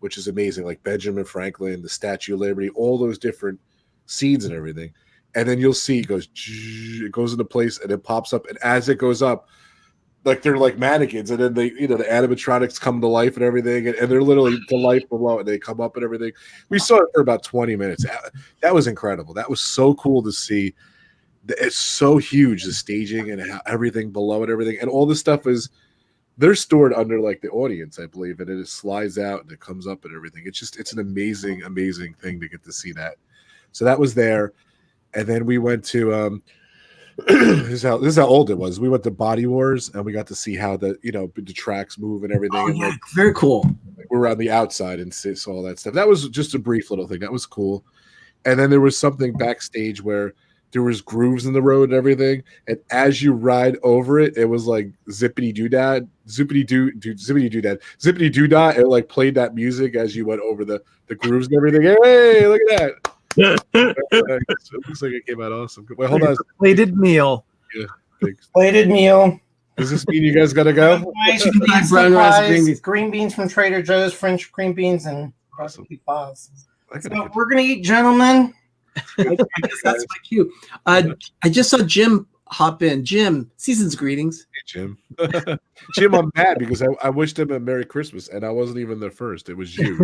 which is amazing. Like Benjamin Franklin, the Statue of Liberty, all those different scenes and everything. And then you'll see it goes into place, and it pops up, and as it goes up, like they're like mannequins, and then the animatronics come to life and everything, and they're literally to life below, and they come up and everything. We saw it for about 20 minutes. That was incredible. That was so cool to see. It's so huge, the staging and how everything below and everything, and all this stuff they're stored under like the audience, I believe, and it slides out and it comes up and everything. It's an amazing thing to get to see that. So that was there, and then we went to this is how old it was. We went to Body Wars, and we got to see how the tracks move and everything. Oh, and yeah, like, very cool. we were on the outside and saw all that stuff. That was just a brief little thing. That was cool. And then there was something backstage where there was grooves in the road and everything. And as you ride over it, it was like zippity doodah. It like played that music as you went over the grooves and everything. Hey, look at that. It looks like it came out awesome. Wait, hold on. Plated meal. Yeah, thanks. Plated meal. Does this mean you guys got to go? Chicken fried brown rice, green beans. Green beans from Trader Joe's, French green beans, and Awesome. recipe pause. I So gotta we're gonna eat, gentlemen. I guess that's my cue. I just saw Jim hop in. Jim, season's greetings. Hey, Jim. Jim, I'm mad because I wished him a Merry Christmas and I wasn't even the first. It was you.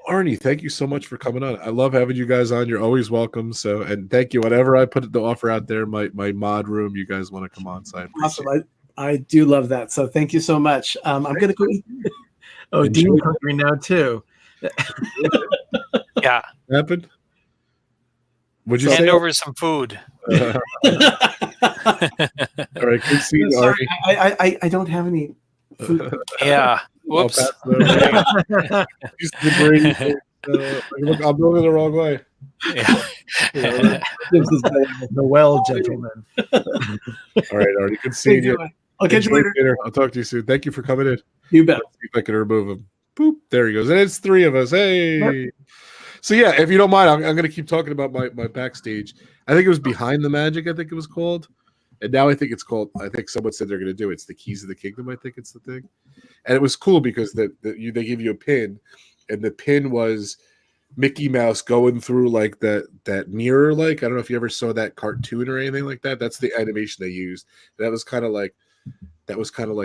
Arnie, thank you so much for coming on. I love having you guys on. You're always welcome. So, and thank you. Whenever I put the offer out there, my mod room, you guys want to come on. So I appreciate Awesome. I do love that. So thank you so much. I'm going to go eat. Oh, Enjoy. Dean's hungry now too. Yeah. it. Happened? Would you Hand say? over some food. All right, good seeing you, Sorry, Arnie. I don't have any food. Yeah. I'll Whoops. pass it over. Use the brain. Look, I'm going the wrong way. Yeah. The well, gentlemen. All right, Arnie. Good seeing you. I'll catch you Enjoy later. dinner. I'll talk to you soon. Thank you for coming in. You bet. Let's see if I can remove him. Boop. There he goes. And it's three of us. Hey. So yeah, if you don't mind, I'm going to keep talking about my backstage. I think it was Behind the Magic. I think it was called, and now I think it's called. I think someone said they're going to do it. It's the Keys of the Kingdom. I think it's the thing, and it was cool because they give you a pin, and the pin was Mickey Mouse going through like that mirror. Like I don't know if you ever saw that cartoon or anything like that. That's the animation they used. That was kind of like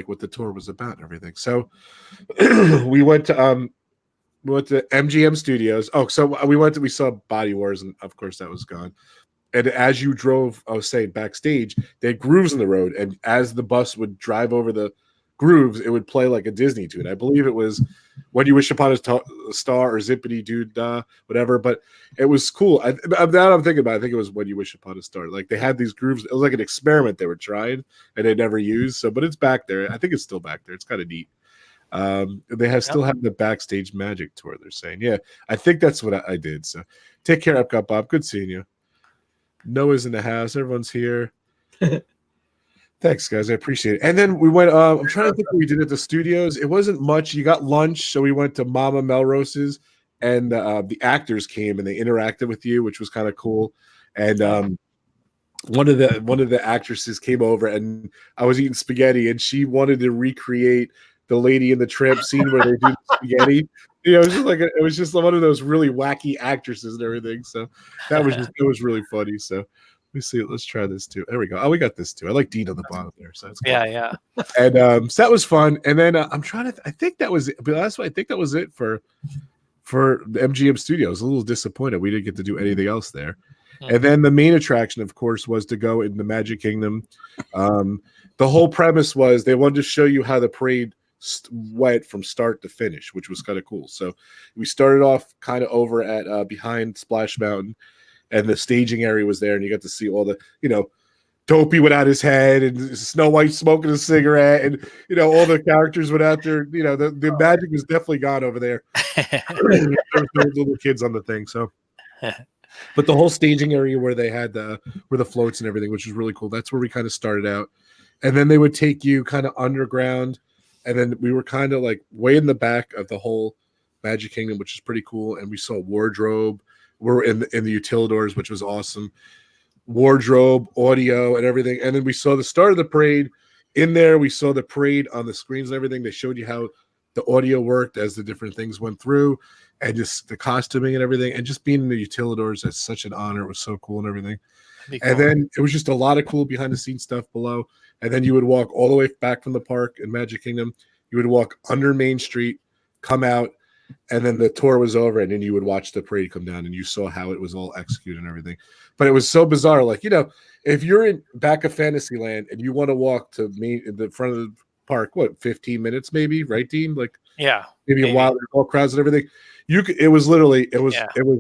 what the tour was about and everything. So we went to MGM Studios. Oh, so we saw Body Wars, and of course that was gone. And as you drove, I was saying backstage, they had grooves in the road, and as the bus would drive over the grooves, it would play like a Disney tune. I believe it was When You Wish Upon a Star or Zippity Doo Dah, whatever. But it was cool. Now I'm thinking about it, I think it was When You Wish Upon a Star. Like they had these grooves. It was like an experiment they were trying, and they never used. So, but it's back there. I think it's still back there. It's kind of neat. They still have the Backstage Magic tour. They're saying, yeah, I think that's what I did. So, take care, Epcot Bob. Good seeing you. Noah's in the house. Everyone's here. Thanks, guys. I appreciate it. And then we went. I'm trying to think what we did at the studios. It wasn't much. You got lunch, so we went to Mama Melrose's, and the actors came and they interacted with you, which was kind of cool. And one of the actresses came over, and I was eating spaghetti, and she wanted to recreate the Lady and the Tramp scene where they do the spaghetti. You know, it was just one of those really wacky actresses and everything. So it was really funny. So let me see. Let's try this too. There we go. Oh, we got this too. I like Dean on the bottom there. So that's cool. Yeah. And so that was fun. And then I'm trying to. I think that was it. But that's why I think that was it for the MGM Studios. A little disappointed we didn't get to do anything else there. And then the main attraction, of course, was to go in the Magic Kingdom. The whole premise was they wanted to show you how the parade went from start to finish, which was kind of cool. So we started off kind of over at behind Splash Mountain, and the staging area was there, and you got to see all the, Dopey without his head, and Snow White smoking a cigarette, and all the characters went out there. The magic was definitely gone over there. There was no little kids on the thing, so. But the whole staging area where they had the floats and everything, which was really cool. That's where we kind of started out, and then they would take you kind of underground. And then we were kind of like way in the back of the whole Magic Kingdom, which is pretty cool. And we saw wardrobe. We're in the Utilidors, which was awesome. Wardrobe, audio, and everything. And then we saw the start of the parade. In there, we saw the parade on the screens and everything. They showed you how the audio worked as the different things went through, and just the costuming and everything. And just being in the Utilidors, that's such an honor. It was so cool and everything. Cool. And then it was just a lot of cool behind the scenes stuff below. And then you would walk all the way back from the park in Magic Kingdom. You would walk under Main Street, come out, and then the tour was over, and then you would watch the parade come down, and you saw how it was all executed and everything. But it was so bizarre. Like, if you're in back of Fantasyland and you want to walk to the front of the park, 15 minutes maybe, right, Dean? Like, yeah, maybe a while, all crowds and everything. It was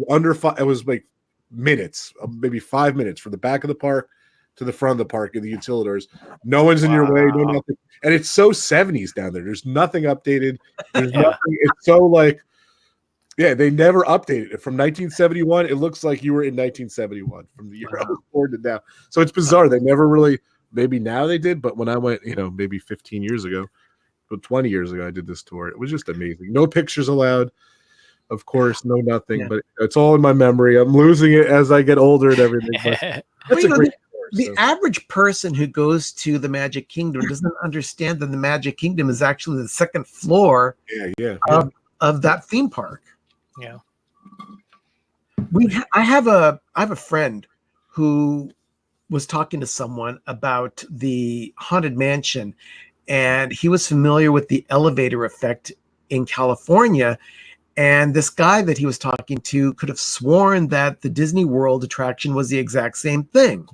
under 5. It was like minutes, maybe 5 minutes from the back of the park to the front of the park in the Utilidors. No one's in your way, no nothing. And it's so 70s down there. There's nothing updated. There's nothing. It's so like, they never updated it. From 1971, it looks like you were in 1971 from the year I was born to now. So it's bizarre. They never really, maybe now they did, but when I went, maybe 15 years ago, but 20 years ago, I did this tour. It was just amazing. No pictures allowed. of course, no nothing, Yeah. but it's all in my memory. I'm losing it as I get older and everything. But Well, that's you a know, great the story, so. average person who goes to the Magic Kingdom doesn't understand that the Magic Kingdom is actually the second floor Yeah. of that theme park. Yeah. I have a friend who was talking to someone about the Haunted Mansion, and he was familiar with the elevator effect in California. And this guy that he was talking to could have sworn that the Disney World attraction was the exact same thing,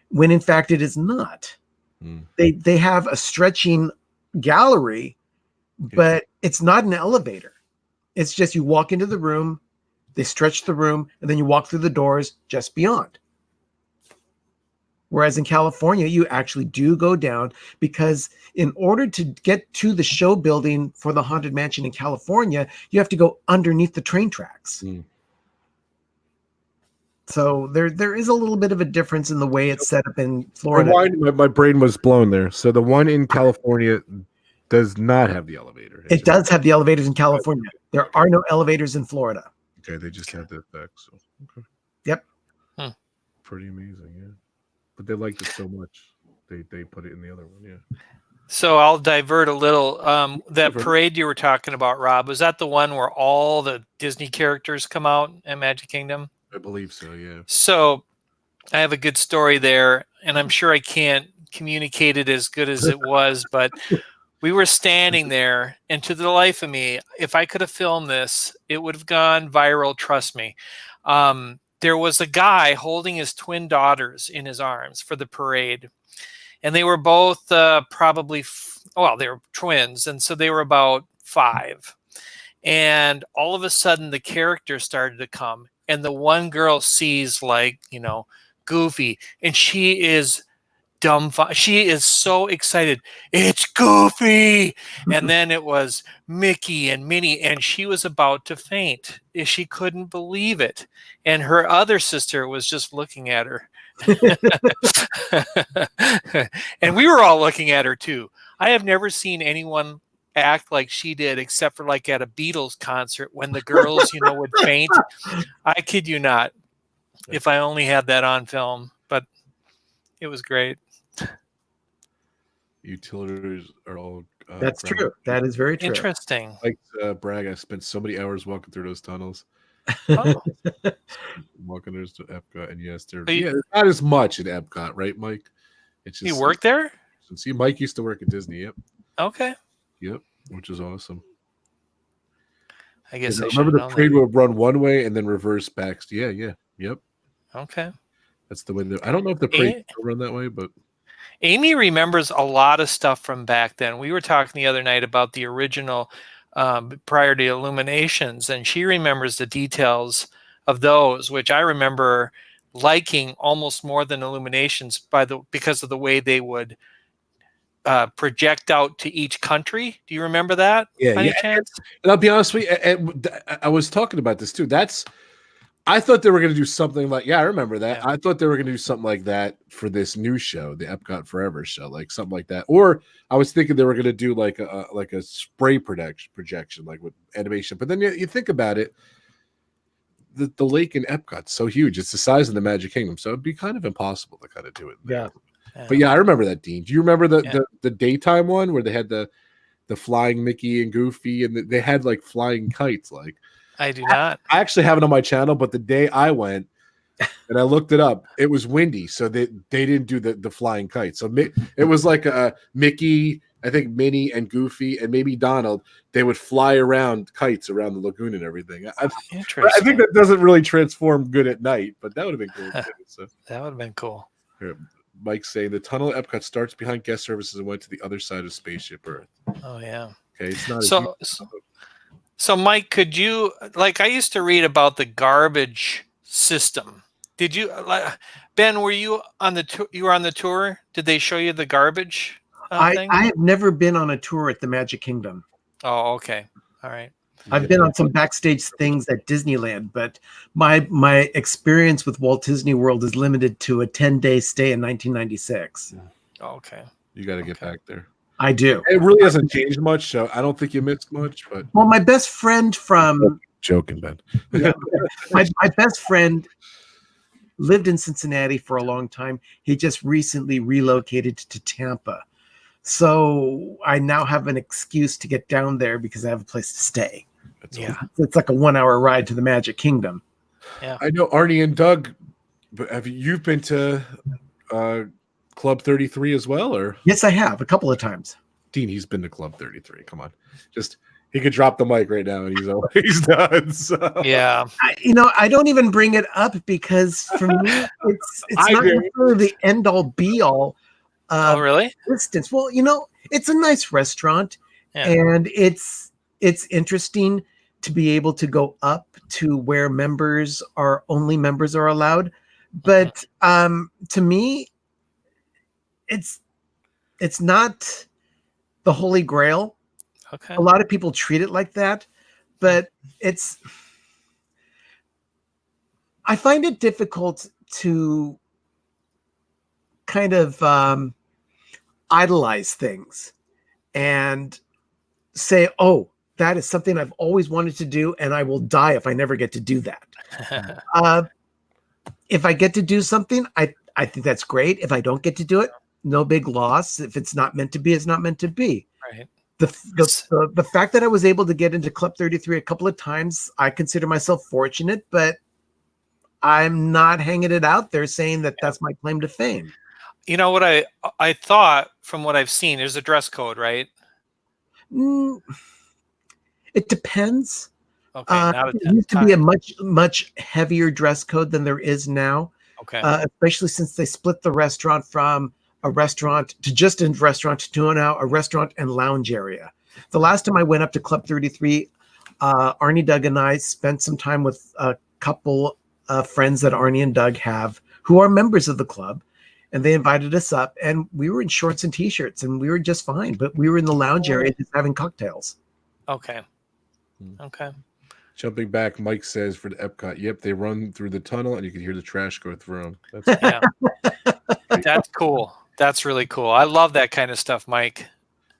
when in fact it is not. Mm. They have a stretching gallery, but it's not an elevator. It's just you walk into the room, they stretch the room, and then you walk through the doors just beyond. Whereas in California, you actually do go down, because in order to get to the show building for the Haunted Mansion in California, you have to go underneath the train tracks. Mm. So there is a little bit of a difference in the way it's set up in Florida. Rewind, my brain was blown there. So the one in California does not have the elevator. It does have the elevators in California. There are no elevators in Florida. Okay, they just have the effect. So okay. Yep. Pretty amazing, yeah. But they liked it so much, they put it in the other one, yeah. So I'll divert a little. That parade you were talking about, Rob, was that the one where all the Disney characters come out at Magic Kingdom? I believe so, yeah. So I have a good story there, and I'm sure I can't communicate it as good as it was, but we were standing there, and to the life of me, if I could have filmed this, it would have gone viral, trust me. There was a guy holding his twin daughters in his arms for the parade, and they were both probably, they were twins, and so they were about 5. And all of a sudden, the characters started to come, and the one girl sees, Goofy, and she is dumbfounded. She is so excited. It's Goofy. And then it was Mickey and Minnie, and she was about to faint. She couldn't believe it. And her other sister was just looking at her. And we were all looking at her too. I have never seen anyone act like she did, except for like at a Beatles concert when the girls, would faint. I kid you not. If I only had that on film, but it was great. Utilities are all. That's true. That is very true. Interesting. Like brag, I spent so many hours walking through those tunnels. Oh. Walking through to Epcot, and yes, there's not as much at Epcot, right, Mike? It's just, you work there? See, Mike used to work at Disney. Yep. Okay. Yep, which is awesome. I guess I remember the parade would run one way and then reverse back. Yeah. Yep. Okay. That's the way. I don't know if the parade will run that way, but Amy remembers a lot of stuff from back then. We were talking the other night about the original prior to Illuminations, and she remembers the details of those, which I remember liking almost more than Illuminations because of the way they would project out to each country. Do you remember that? Yeah. By any chance? And I'll be honest with you, I was talking about this too. I thought they were going to do something like, I remember that. Yeah. I thought they were going to do something like that for this new show, the Epcot Forever show, like something like that. Or I was thinking they were going to do like a spray projection, like with animation. But then you think about it, the lake in Epcot's so huge. It's the size of the Magic Kingdom. So it'd be kind of impossible to kind of do it there. Yeah. But I remember that, Dean. Do you remember the daytime one where they had the flying Mickey and Goofy, and they had like flying kites? Like, I do not. I actually have it on my channel, but the day I went and I looked it up, it was windy, so they didn't do the flying kites. So it was like a Mickey, I think Minnie and Goofy and maybe Donald. They would fly around kites around the lagoon and everything. Interesting. I think that doesn't really transform good at night, but that would have been cool. So. That would have been cool. Here, Mike's saying the tunnel at Epcot starts behind guest services and went to the other side of Spaceship Earth. Oh yeah. Okay, it's not So Mike, could you, I used to read about the garbage system. Did you, Ben, were you on the tour? You were on the tour? Did they show you the garbage thing? I have never been on a tour at the Magic Kingdom. Oh, okay. All right. I've been on some backstage things at Disneyland, but my experience with Walt Disney World is limited to a 10-day stay in 1996. Oh, okay. You got to get back there. I do. It really hasn't changed much, so I don't think you missed much. But Well, my best friend from Joking, Ben. Yeah. My best friend lived in Cincinnati for a long time. He just recently relocated to Tampa. So I now have an excuse to get down there because I have a place to stay. Yeah. It's like a 1 hour ride to the Magic Kingdom. Yeah. I know Arnie and Doug, but you've been to Club 33 as well, or Yes, I have a couple of times. Dean? He's been to Club 33. Come on, just he could drop the mic right now and he's done. So. Yeah. I don't even bring it up because for me, it's I not do. necessarily the end all be all. Oh, really? Distance. Well, it's a nice restaurant, Yeah. and it's interesting to be able to go up to where only members are allowed. But to me, it's not the Holy Grail. Okay. A lot of people treat it like that, but I find it difficult to kind of idolize things and say, oh, that is something I've always wanted to do, and I will die if I never get to do that. If I get to do something, I think that's great. If I don't get to do it, no big loss. If it's not meant to be, it's not meant to be. Right. The fact that I was able to get into Club 33 a couple of times, I consider myself fortunate, but I'm not hanging it out there saying that that's my claim to fame. You know what I thought from what I've seen, there's a dress code, right? It depends. Okay. Not It used to be a much heavier dress code than there is now. Okay. Especially since they split the restaurant from a restaurant to just a restaurant to now a restaurant and lounge area. The last time I went up to Club 33, Arnie, Doug, and I spent some time with a couple of friends that Arnie and Doug have who are members of the club, and they invited us up, and we were in shorts and t-shirts, and we were just fine. But we were in the lounge area just having cocktails. Okay. Okay. Jumping back, Mike says for the Epcot, yep, they run through the tunnel and you can hear the trash go through them. Yeah. That's cool. That's really cool. I love that kind of stuff, Mike.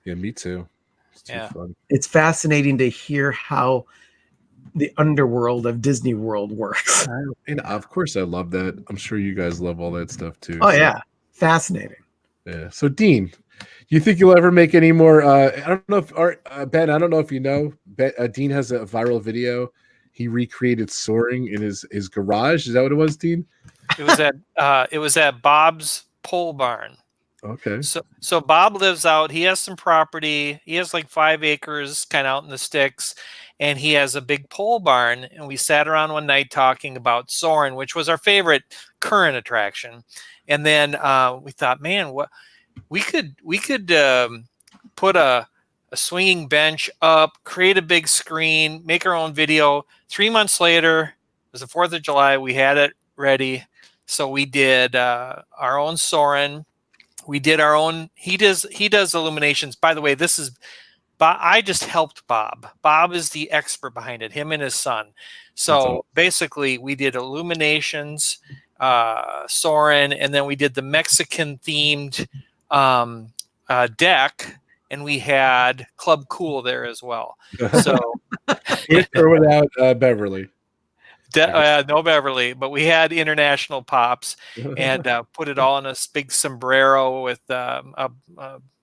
Yeah, me too. It's too Yeah. fun. It's fascinating to hear how the underworld of Disney World works. And of course, I love that. I'm sure you guys love all that stuff too. Oh so, yeah, fascinating. yeah. So Dean, do you think you'll ever make any more? I don't know if Ben. I don't know if you know. Dean has a viral video. He recreated soaring in his garage. Is that what it was, Dean? It was at Bob's pole barn. Okay. So Bob lives out. He has some property. He has like 5 acres kind of out in the sticks, and he has a big pole barn. And we sat around one night talking about soaring, which was our favorite current attraction. And then we thought, man, what we could put a swinging bench up, create a big screen, make our own video. 3 months later, it was the 4th of July. We had it ready. So we did our own soaring. We did our own. He does illuminations. By the way, this is Bob. I just helped Bob. Bob is the expert behind it. Him and his son. So awesome. basically, we did illuminations, soaring, and then we did the Mexican themed deck, and we had Club Cool there as well. So with or without Beverly. No Beverly, but we had international pops and put it all in a big sombrero with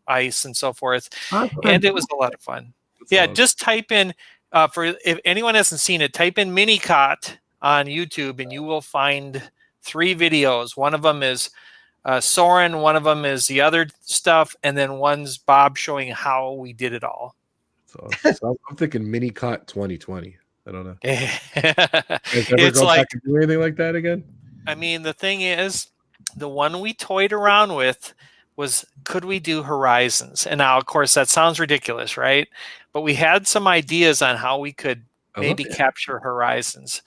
ice and so forth. Awesome. And it was a lot of fun. That's Yeah, awesome. just type in, if anyone hasn't seen it, type in Minicot on YouTube and you will find 3 videos. One of them is Soren, one of them is the other stuff, and then one's Bob showing how we did it all. So I'm thinking Minicot 2020. I don't know. It's Ever go like, back and do anything like that again? I mean, the thing is, the one we toyed around with was, could we do Horizons? And now, of course, that sounds ridiculous, right? But we had some ideas on how we could maybe capture Horizons.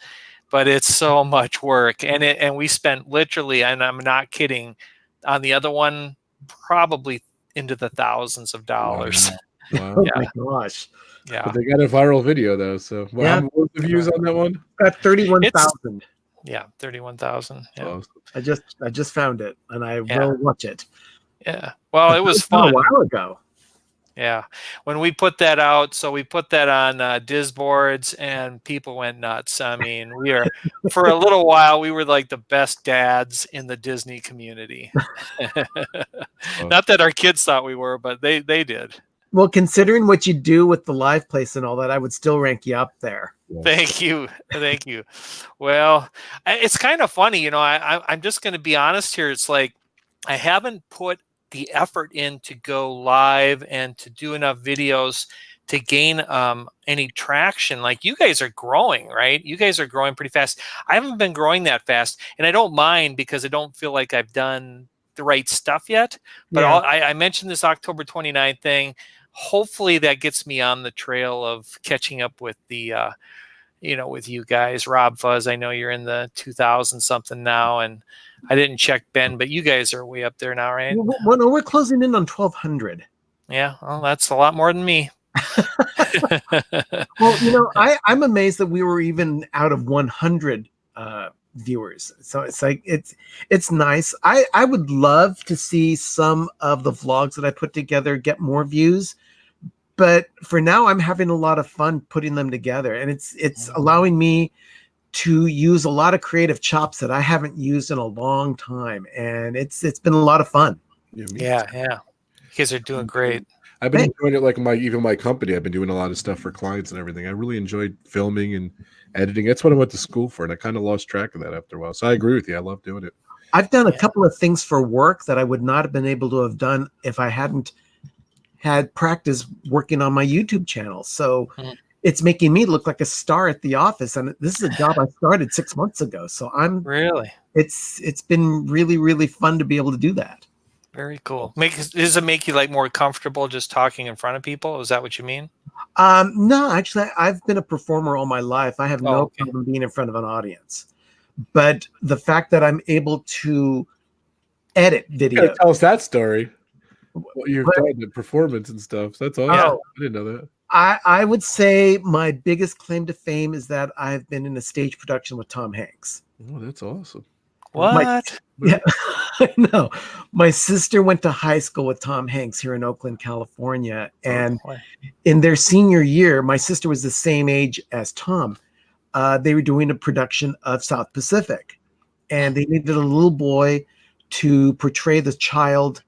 But it's so much work. And we spent literally, and I'm not kidding, on the other one, probably into the thousands of dollars. Wow. Oh Yeah. my gosh. Yeah. But they got a viral video though. So Yeah. what was the views on that one? Got 31,000. Yeah. 31,000. Yeah. Awesome. I just found it, and I Yeah. will watch it. Yeah. Well, it was It's been fun. a while ago. Yeah. When we put that out, so we put that on Disboards and people went nuts. I mean, for a little while, we were like the best dads in the Disney community. Not that our kids thought we were, but they did. Well, considering what you do with the live place and all that, I would still rank you up there. Thank you. Thank you. Well, it's kind of funny, I'm just going to be honest here. It's like I haven't put the effort in to go live and to do enough videos to gain any traction. Like you guys are growing, right? You guys are growing pretty fast. I haven't been growing that fast, and I don't mind because I don't feel like I've done the right stuff yet. But I mentioned this October 29th thing. Hopefully that gets me on the trail of catching up with the with you guys. RobFuz, I know you're in the 2000 something now, and I didn't check Ben, but you guys are way up there now, right? Well, no, we're closing in on 1,200. Yeah, well, that's a lot more than me. Well, I'm amazed that we were even out of 100 viewers. So it's like it's nice. I would love to see some of the vlogs that I put together get more views, but for now I'm having a lot of fun putting them together, and it's allowing me to use a lot of creative chops that I haven't used in a long time, and it's been a lot of fun. Yeah. You guys are doing great. I've been enjoying it, like my company. I've been doing a lot of stuff for clients and everything. I really enjoyed filming and editing. That's what I went to school for, and I kind of lost track of that after a while. So I agree with you. I love doing it. I've done a couple of things for work that I would not have been able to have done if I hadn't had practice working on my YouTube channel. So it's making me look like a star at the office, and this is a job I started 6 months ago. So it's been really, really fun to be able to do that. Very cool. Does it make you like more comfortable just talking in front of people? Is that what you mean? No, actually, I've been a performer all my life. I have no problem being in front of an audience. But the fact that I'm able to edit video. Tell us that story. What you've done, the performance and stuff. That's awesome. I didn't know that. I would say my biggest claim to fame is that I've been in a stage production with Tom Hanks. Oh, that's awesome. What? Yeah, I know. My sister went to high school with Tom Hanks here in Oakland, California. And in their senior year, my sister was the same age as Tom. They were doing a production of South Pacific. And they needed a little boy to portray the child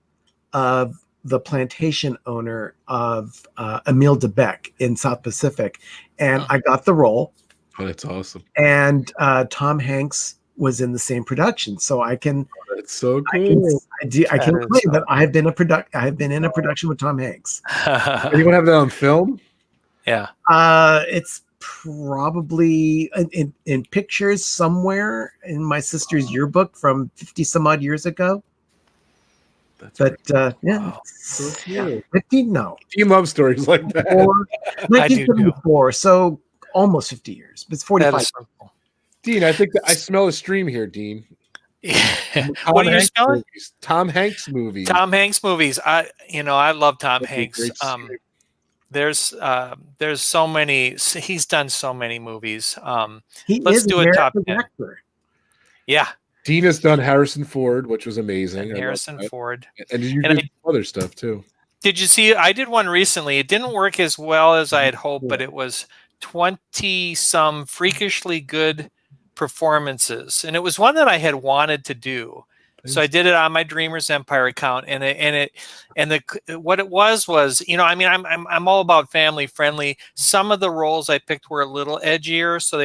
of the plantation owner of Emile DeBeck in South Pacific. And I got the role. Oh, that's awesome. And Tom Hanks was in the same production, so I can. Oh, that's so cool. I can claim that I have been in a production with Tom Hanks. Anyone have that on film? Yeah. It's probably in pictures somewhere in my sister's yearbook from 50 some odd years ago. But yeah, so cool. 50. No, you love stories like that. 1974, so almost 50 years. But it's 45. Dean, I think that I smell a stream here, Dean. What are you smelling? Tom Hanks movies. Tom Hanks movies. I love Tom Hanks. There's so many. He's done so many movies. Let's do a top 10. Actor. Yeah. Dean has done Harrison Ford, which was amazing. And Harrison Ford. And you did other stuff too. Did you see? I did one recently. It didn't work as well as I had hoped, but it was 20 some freakishly good performances, and it was one that I had wanted to do. So I did it on my Dreamers Empire account, what it was, I'm all about family friendly. Some of the roles I picked were a little edgier, so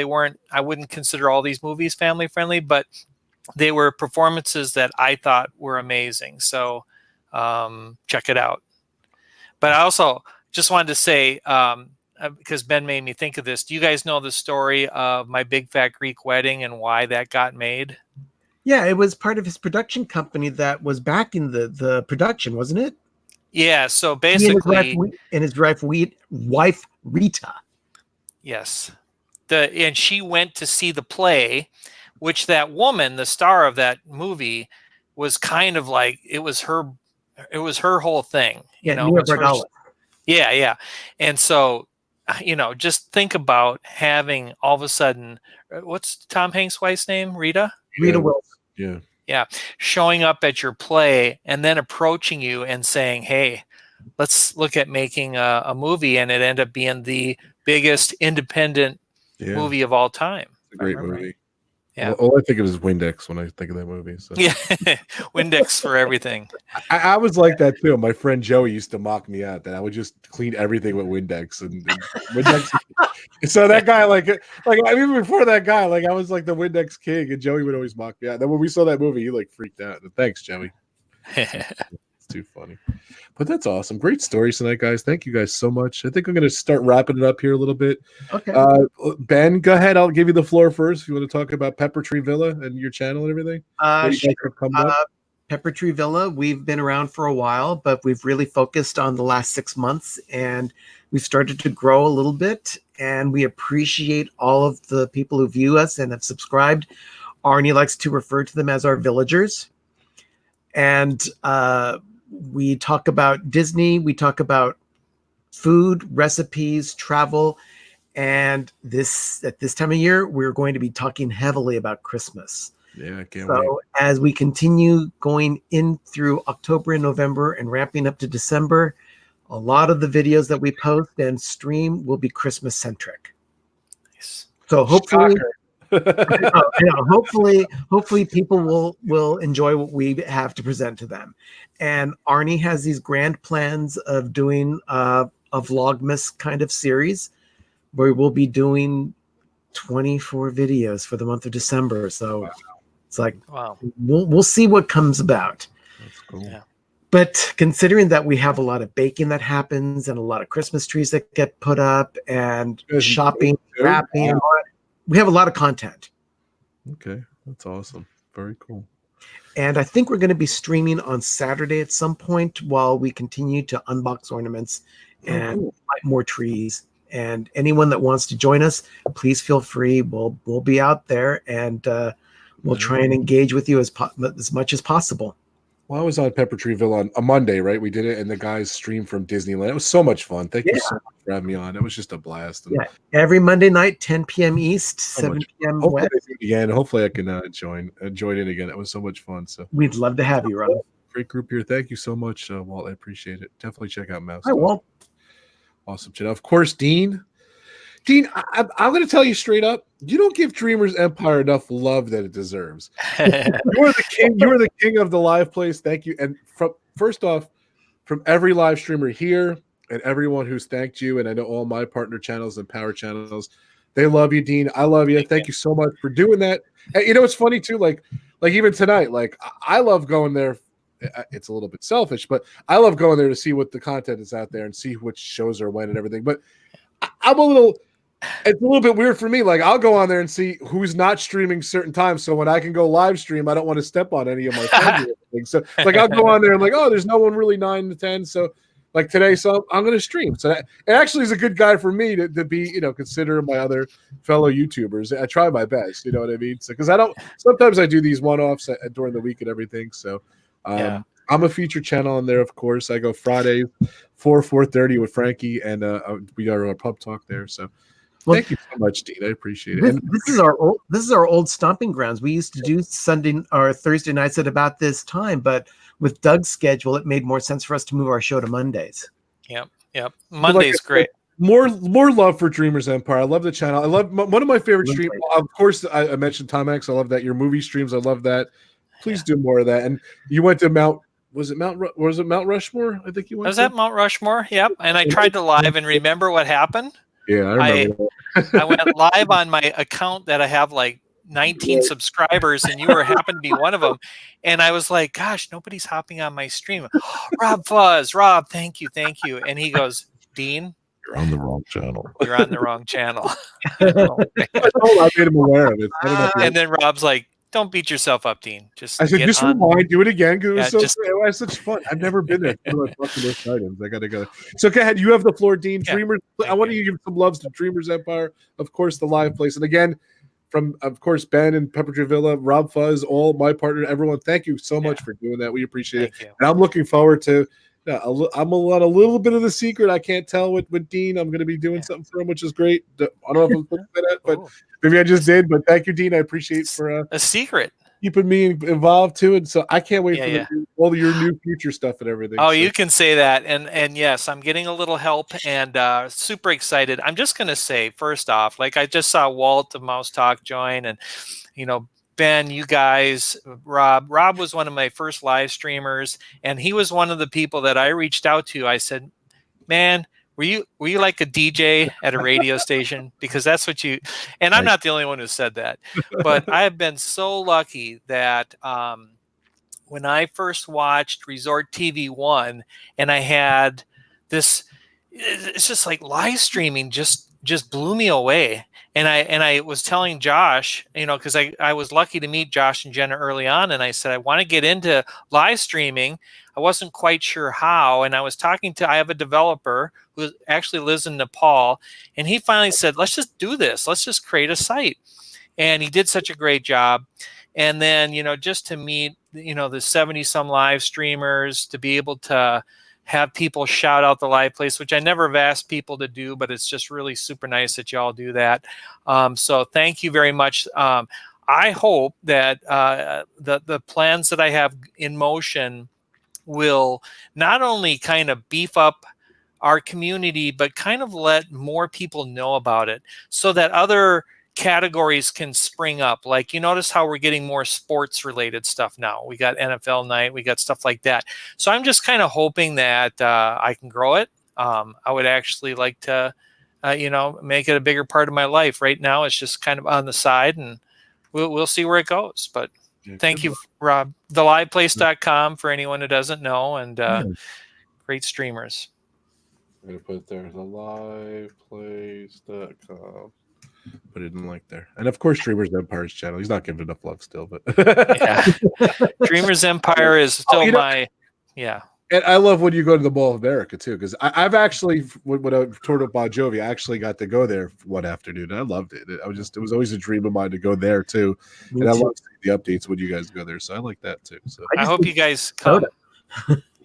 I wouldn't consider all these movies family friendly, but they were performances that I thought were amazing. So check it out. But I also just wanted to say, because Ben made me think of this. Do you guys know the story of My Big Fat Greek Wedding and why that got made? Yeah, it was part of his production company that was backing the production, wasn't it? Yeah, so basically... And his wife, Rita. Yes. And she went to see the play, which that woman, the star of that movie, was kind of like, it was her whole thing. Yeah. And so... just think about having all of a sudden, what's Tom Hanks' wife's name? Rita Wilson. Yeah. Showing up at your play and then approaching you and saying, "Hey, let's look at making a movie, and it ended up being the biggest independent movie of all time. It's a great movie. Right. Yeah. All I think of is Windex when I think of that movie. So. Yeah, Windex for everything. I was like that too. My friend Joey used to mock me out that I would just clean everything with Windex and Windex. So that guy, like even before that guy, like I was like the Windex king, and Joey would always mock me out. And then when we saw that movie, he like freaked out. And thanks, Joey. It's too funny. But that's awesome. Great stories tonight, guys. Thank you guys so much. I think I'm going to start wrapping it up here a little bit. Okay. Ben, go ahead. I'll give you the floor first. If you want to talk about Pepper Tree Villa and your channel and everything. Pepper Tree Villa, we've been around for a while, but we've really focused on the last 6 months, and we've started to grow a little bit, and we appreciate all of the people who view us and have subscribed. Arnie likes to refer to them as our villagers. And we talk about Disney, we talk about food, recipes, travel, and at this time of year, we're going to be talking heavily about Christmas. Yeah, I can't wait. So as we continue going in through October and November and ramping up to December, a lot of the videos that we post and stream will be Christmas centric. Nice. So hopefully, hopefully people will enjoy what we have to present to them. And Arnie has these grand plans of doing a Vlogmas kind of series where we'll be doing 24 videos for the month of December. So it's like, we'll see what comes about. That's cool. Yeah. But considering that we have a lot of baking that happens and a lot of Christmas trees that get put up and shopping, wrapping, and all that, we have a lot of content. Okay, that's awesome. Very cool. And I think we're going to be streaming on Saturday at some point while we continue to unbox ornaments and light more trees. And anyone that wants to join us, please feel free. We'll be out there, and we'll try and engage with you as much as possible. Well, I was on Pepper Tree Villa on a Monday, right? We did it, and the guys streamed from Disneyland. It was so much fun. Thank you so much for having me on. It was just a blast. And every Monday night, 10 p.m. East, 7 p.m. Hopefully West. Again, hopefully I can join in again. It was so much fun. So we'd love to have you, Rob. Great group here. Thank you so much, Walt. I appreciate it. Definitely check out Mouse. Hi, Walt. Awesome. Of course, Dean. I'm going to tell you straight up, you don't give Dreamers Empire enough love that it deserves. You are the king. You are the king of the live place. Thank you. And first off, from every live streamer here and everyone who's thanked you, and I know all my partner channels and power channels, they love you, Dean. I love you. Thank you so much for doing that. And you know, it's funny too. Like even tonight, like I love going there. It's a little bit selfish, but I love going there to see what the content is out there and see which shows are when and everything. But it's a little bit weird for me. Like I'll go on there and see who's not streaming certain times. So when I can go live stream, I don't want to step on any of my friends or anything. So like I'll go on there and like, oh, there's no one really 9 to 10. So like today, so I'm going to stream. So it actually is a good guy for me to be, consider my other fellow YouTubers. I try my best, you know what I mean? So, cause sometimes I do these one-offs during the week and everything. So I'm a featured channel on there. Of course, I go Fridays 4:30 with Frankie, and we are on Pub Talk there. So thank you so much, Dean. I appreciate it. This is our old stomping grounds. We used to do Sunday or Thursday nights at about this time, but with Doug's schedule, it made more sense for us to move our show to Mondays. Yep. Monday's great. More love for Dreamers Empire. I love the channel. I love one of my favorite streams. Of course, I mentioned Tom Hanks. I love that. Your movie streams. I love that. Please do more of that. And you went to Mount Rushmore? I think you went. Was that Mount Rushmore? Yep. And I tried to live and remember what happened. Yeah, I remember. I went live on my account that I have like 19 subscribers, and you happened to be one of them. And I was like, gosh, nobody's hopping on my stream. RobFuz, Rob, thank you. And he goes, Dean, you're on the wrong channel. You're on the wrong channel. I made him aware of it. And then Rob's like, don't beat yourself up, Dean. I said, just rewind, do it again, because it was such fun. I've never been there. I gotta go. So go ahead. You have the floor, Dean. Dreamers. I want to give some loves to Dreamers Empire, of course, the live place, and again, from of course Ben and Pepper Tree Villa, RobFuz, all my partner, everyone. Thank you so much for doing that. We appreciate it, and I'm looking forward to. I'm a little bit of the secret. I can't tell with Dean. I'm going to be doing something for him, which is great. I don't know if I'm supposed to say that, but maybe I just did. But thank you, Dean. I appreciate for a secret. keeping me involved too, and so I can't wait Yeah, for all your new future stuff and everything. Oh, so. you can say that, and yes, I'm getting a little help and super excited. I'm just gonna say first off, like I just saw Walt of Mouse Talk join, and Ben, you guys, Rob was one of my first live streamers, and he was one of the people that I reached out to. I said, man, were you like a DJ at a radio station? Because that's what you, and I'm not the only one who said that, but I have been so lucky that when I first watched Resort TV 1 and I had this, it's just like live streaming just blew me away. And I was telling Josh, because I was lucky to meet Josh and Jenna early on, and I said I want to get into live streaming. I wasn't quite sure how, and I was talking to, I have a developer who actually lives in Nepal, and he finally said, let's just do this. Let's just create a site. And he did such a great job. And then, just to meet, the 70 some live streamers, to be able to have people shout out the live place, which I never have asked people to do, but it's just really super nice that y'all do that. So thank you very much. I hope that the plans that I have in motion will not only kind of beef up our community, but kind of let more people know about it so that other categories can spring up. Like, you notice how we're getting more sports related stuff now. We got NFL night, we got stuff like that. So I'm just kind of hoping that I can grow it. I would actually like to, make it a bigger part of my life. Right now, it's just kind of on the side, and we'll see where it goes. But thank you, Rob. TheLivePlace.com for anyone who doesn't know, and great streamers. I'm going to put it there, TheLivePlace.com. Put it in there. And of course, Dreamers Empire's channel. He's not giving enough love still, but yeah. Dreamers Empire is still yeah. And I love when you go to the Mall of America too, because I've actually, when I toured with Bon Jovi, I actually got to go there one afternoon. I loved it. It was always a dream of mine to go there too. I love seeing the updates when you guys go there. So I like that too. So I hope you guys come.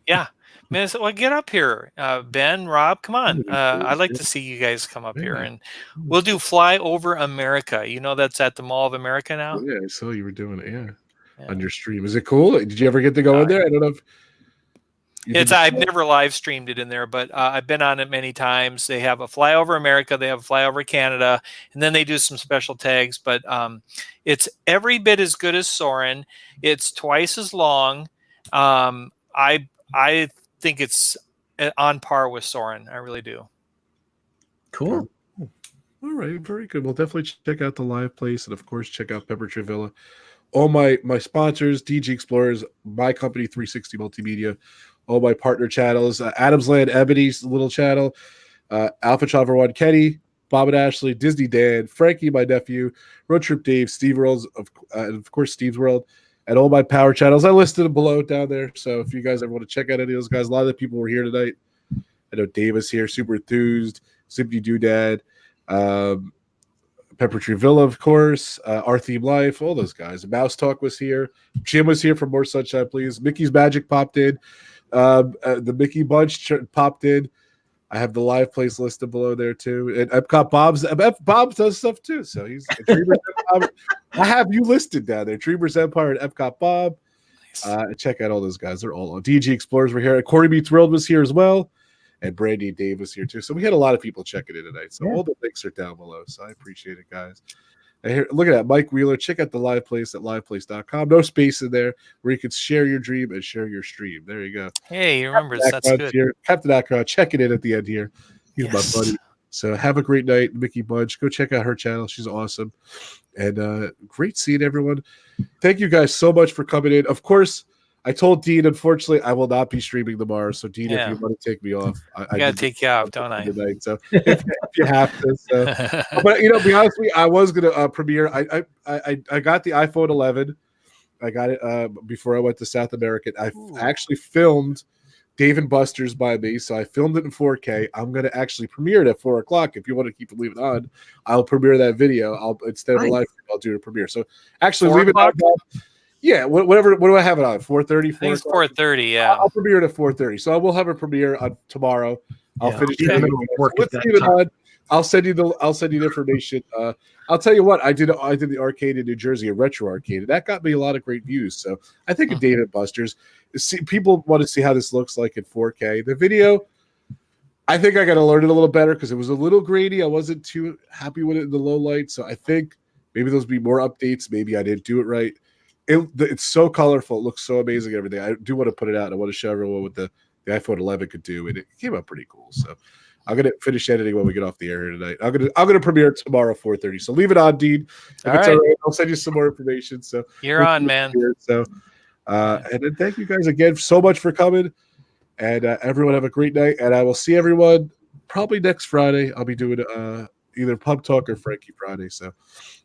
Yeah. Man, well, get up here, Ben, Rob. Come on. I'd like to see you guys come up here, and we'll do Fly Over America. That's at the Mall of America now. Oh, yeah, I saw you were doing it. Yeah, on your stream. Is it cool? Did you ever get to go in there? I don't know if I've never live streamed it in there, but I've been on it many times. They have a Fly Over America, they have a Fly Over Canada, and then they do some special tags. But it's every bit as good as Soarin'. It's twice as long. I think it's on par with Soarin'. I really do. Cool. All right, very good. We'll definitely check out the live place, and of course, check out Pepper Tree Villa. All my sponsors, DG Explorers, my company 360 Multimedia, all my partner channels, Adam's Land, Ebony's little channel, Alpha Traver One, Kenny, Bob and Ashley, Disney Dan, Frankie, my nephew, Road Trip Dave, Steve World, of course, Steve's World. And all my power channels, I listed them below down there. So if you guys ever want to check out any of those guys, a lot of the people were here tonight. I know Dave was here, Super Enthused, Simply Doodad, Pepper Tree Villa, of course, Our Theme Life, all those guys. Mouse Talk was here. Jim was here for More Sunshine, Please. Mickey's Magic popped in. The Mickey Bunch popped in. I have the live place listed below there too. And Epcot Bob does stuff too. So he's Dreamers Empire. I have you listed down there. Dreamers Empire and Epcot Bob. Nice. Check out all those guys. They're all on. DG Explorers were here. Corey Meets World was here as well. And Brandy and Dave was here too. So we had a lot of people checking in tonight. So all the links are down below. So I appreciate it, guys. And here, look at that, Mike Wheeler. Check out the live place at liveplace.com. No space in there where you can share your dream and share your stream. There you go. Hey, you remember that's good. Here. Captain Akron checking in at the end here. He's my buddy. So have a great night, Mickey Bunch. Go check out her channel. She's awesome. And great seeing everyone. Thank you guys so much for coming in. Of course, I told Dean, unfortunately, I will not be streaming tomorrow. So, Dean, if you want to take me off, I got to take you out, don't I? Tonight, so if you have to. So. But, be honest with you, I was going to premiere. I got the iPhone 11. I got it before I went to South America. I actually filmed Dave & Buster's by me. So I filmed it in 4K. I'm going to actually premiere it at 4 o'clock. If you want to keep it, leave it on, I'll premiere that video. Instead of a live, I'll do a premiere. So actually leave it on. Yeah, whatever. What do I have it on? 4:30. It's 4:30. Yeah, I'll premiere it at 4:30. So I will have a premiere on tomorrow. I'll finish it. Work let's leave it on. I'll send you the information. I'll tell you what, I did the arcade in New Jersey, a retro arcade, and that got me a lot of great views. So I think of Dave and Buster's. People want to see how this looks like in 4K. The video, I think I got to learn it a little better because it was a little grainy. I wasn't too happy with it in the low light. So I think maybe there'll be more updates. Maybe I didn't do it right. It's so colorful. It looks so amazing and everything. I do want to put it out. I want to show everyone what the iPhone 11 could do, and it came out pretty cool. So I'm gonna finish editing when we get off the air here tonight. I'm gonna premiere it tomorrow 4:30. So leave it on, Dean. If All it's right. all right, I'll send you some more information. So You're on, man. So and then thank you guys again so much for coming. And everyone have a great night. And I will see everyone probably next Friday. I'll be doing either Pub Talk or Frankie Friday. So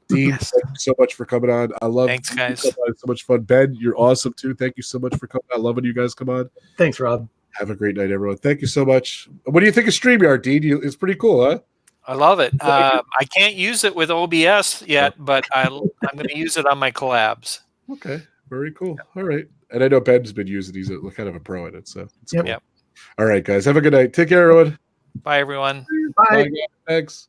Dean, thank you so much for coming on. I love Thanks, guys. so much fun. Ben, you're awesome too. Thank you so much for coming. I love when you guys come on. Thanks, Rob. Have a great night, everyone. Thank you so much. What do you think of StreamYard, Dean? It's pretty cool, huh? I love it. I can't use it with OBS yet, but I'm going to use it on my collabs. Okay, very cool. All right. And I know Ben's been using these, kind of a pro in it. So it's Yep. cool. Yep. All right, guys. Have a good night. Take care, everyone. Bye, everyone. Bye. Bye, guys. Thanks.